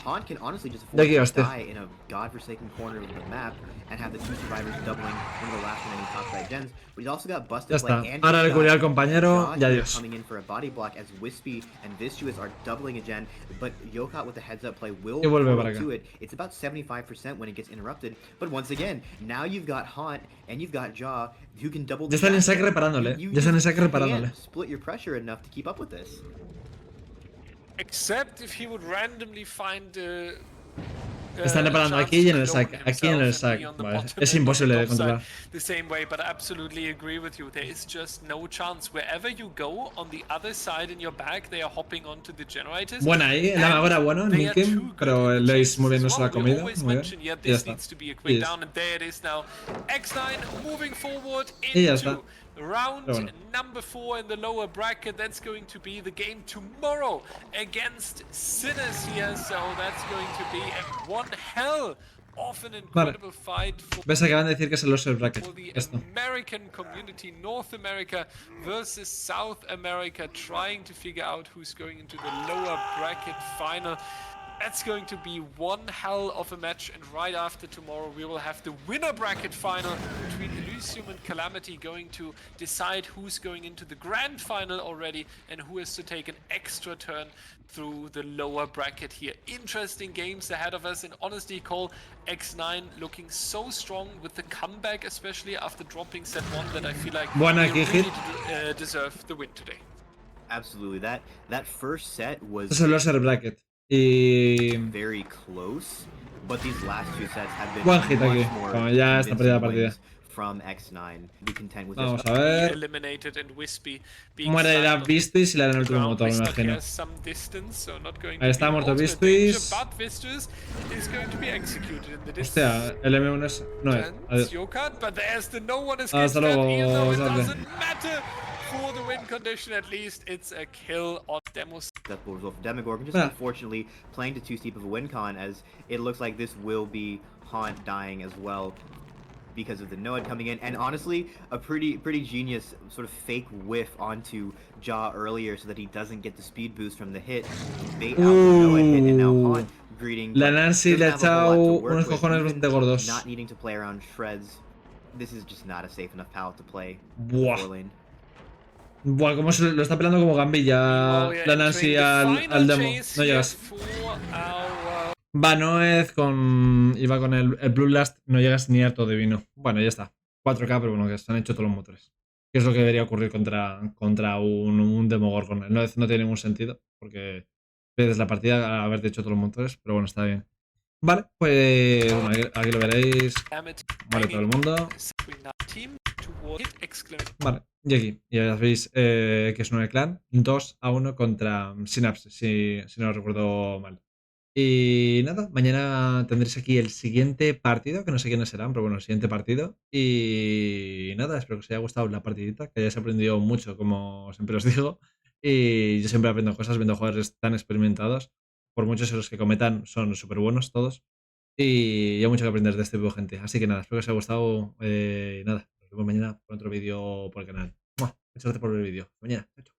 Haunt can honestly just afford to die in a godforsaken corner of the map and have the 2 survivors doubling one of the last remaining topside gens. But he's also got busted play and ahora le cubrirá al compañero y adiós. coming in for a body block as Wispy and Vicious are doubling a gen, but Yokat with the heads up play will to it. It's about 75% when it gets interrupted. But once again, now you've got Haunt and you've got Jaw who can double the... Ya están en saque reparándole. Ya están en saque reparándole. Split your pressure enough to keep up with this. Except if he would randomly find Están reparando aquí y en el sac. Aquí en el sac. Vale. Es imposible de controlar. The same way, but I absolutely agree with you. There is just no chance. Wherever you go, on the other side in your back, they are hopping onto the generators. Buena ahí, el ahora bueno, Nikim, pero Leis moviéndose la comida. Muy bien. Y ya está. X9 moving forward Y ya está. round number 4 in the lower bracket. That's going to be the game tomorrow against Sinners here. So that's going to be one hell of an incredible fight for ¿Ves? Acaban de decir que es el loser bracket. the Esto. American community, North America versus South America, trying to figure out who's going into the lower bracket final. That's going to be one hell of a match, and right after tomorrow we will have the winner bracket final between Elysium and Calamity, going to decide who's going into the grand final already and who has to take an extra turn through the lower bracket here. Interesting games ahead of us, and honestly, Cole, X9 looking so strong with the comeback, especially after dropping set 1, that I feel like they really deserve the win today. Absolutely, that first set was es el loser bracket. Y... very close, but these last 2 sets have been One hit aquí, much more como ya está perdida la partida. from X9. Be content with Vamos just a Be ver. eliminated and Wispy being Muere slammed la on Vistus y le dan el the último ground. motor, me Vistus imagino. has some distance, so not going Ahí to está be muerto ultimate danger, Vistus. but Vistus is going to be executed in the Hostia, el M1 es... No es. distance. Adiós. Yokat, but there's the no one escapes Hasta trap, even though luego, it Sable. doesn't matter for the win condition. At least it's a kill on Demos. that will result for Demogorgon. Just Mira. unfortunately playing to too steep of a win con, as it looks like this will be Haunt dying as well because of the Noad coming in. And honestly, a pretty genius sort of fake whiff onto Jaw earlier so that he doesn't get the speed boost from the hit. Bait out the Noad hit, and now Haunt greeting. La but Nancy le ha doesn't have a whole lot to echado work unos with, cojones even bastante gordos. not needing to play around shreds. This is just not a safe enough palette to play. Buah. Four lane. Buah, cómo se lo está pelando como gambilla Meanwhile, we are la Nancy entering the al final demo. chase No here llegas. for our, Va Noez con... Iba con el Blue Blast. No llegas ni harto de vino. Bueno, ya está. 4K, pero bueno, que se han hecho todos los motores. Que es lo que debería ocurrir contra un Demogorgon. El Noez no tiene ningún sentido. Porque pierdes la partida a haberte hecho todos los motores. Pero bueno, está bien. Vale, pues bueno, aquí lo veréis. Muere todo el mundo. Vale, y aquí, ya veis que es 9 clan, 2-1 contra SYNAPSE, si no recuerdo mal. Y nada, mañana tendréis aquí el siguiente partido, que no sé quiénes serán, pero bueno, el siguiente partido. Y nada, espero que os haya gustado la partidita, que hayáis aprendido mucho, como siempre os digo. Y yo siempre aprendo cosas viendo jugadores tan experimentados. Por muchos errores que cometan, son súper buenos todos. Y hay mucho que aprender de este tipo de gente. Así que nada, espero que os haya gustado. Nada, nos vemos mañana con otro vídeo por el canal. Muchas gracias por ver el vídeo. Hasta mañana. Chao, chao.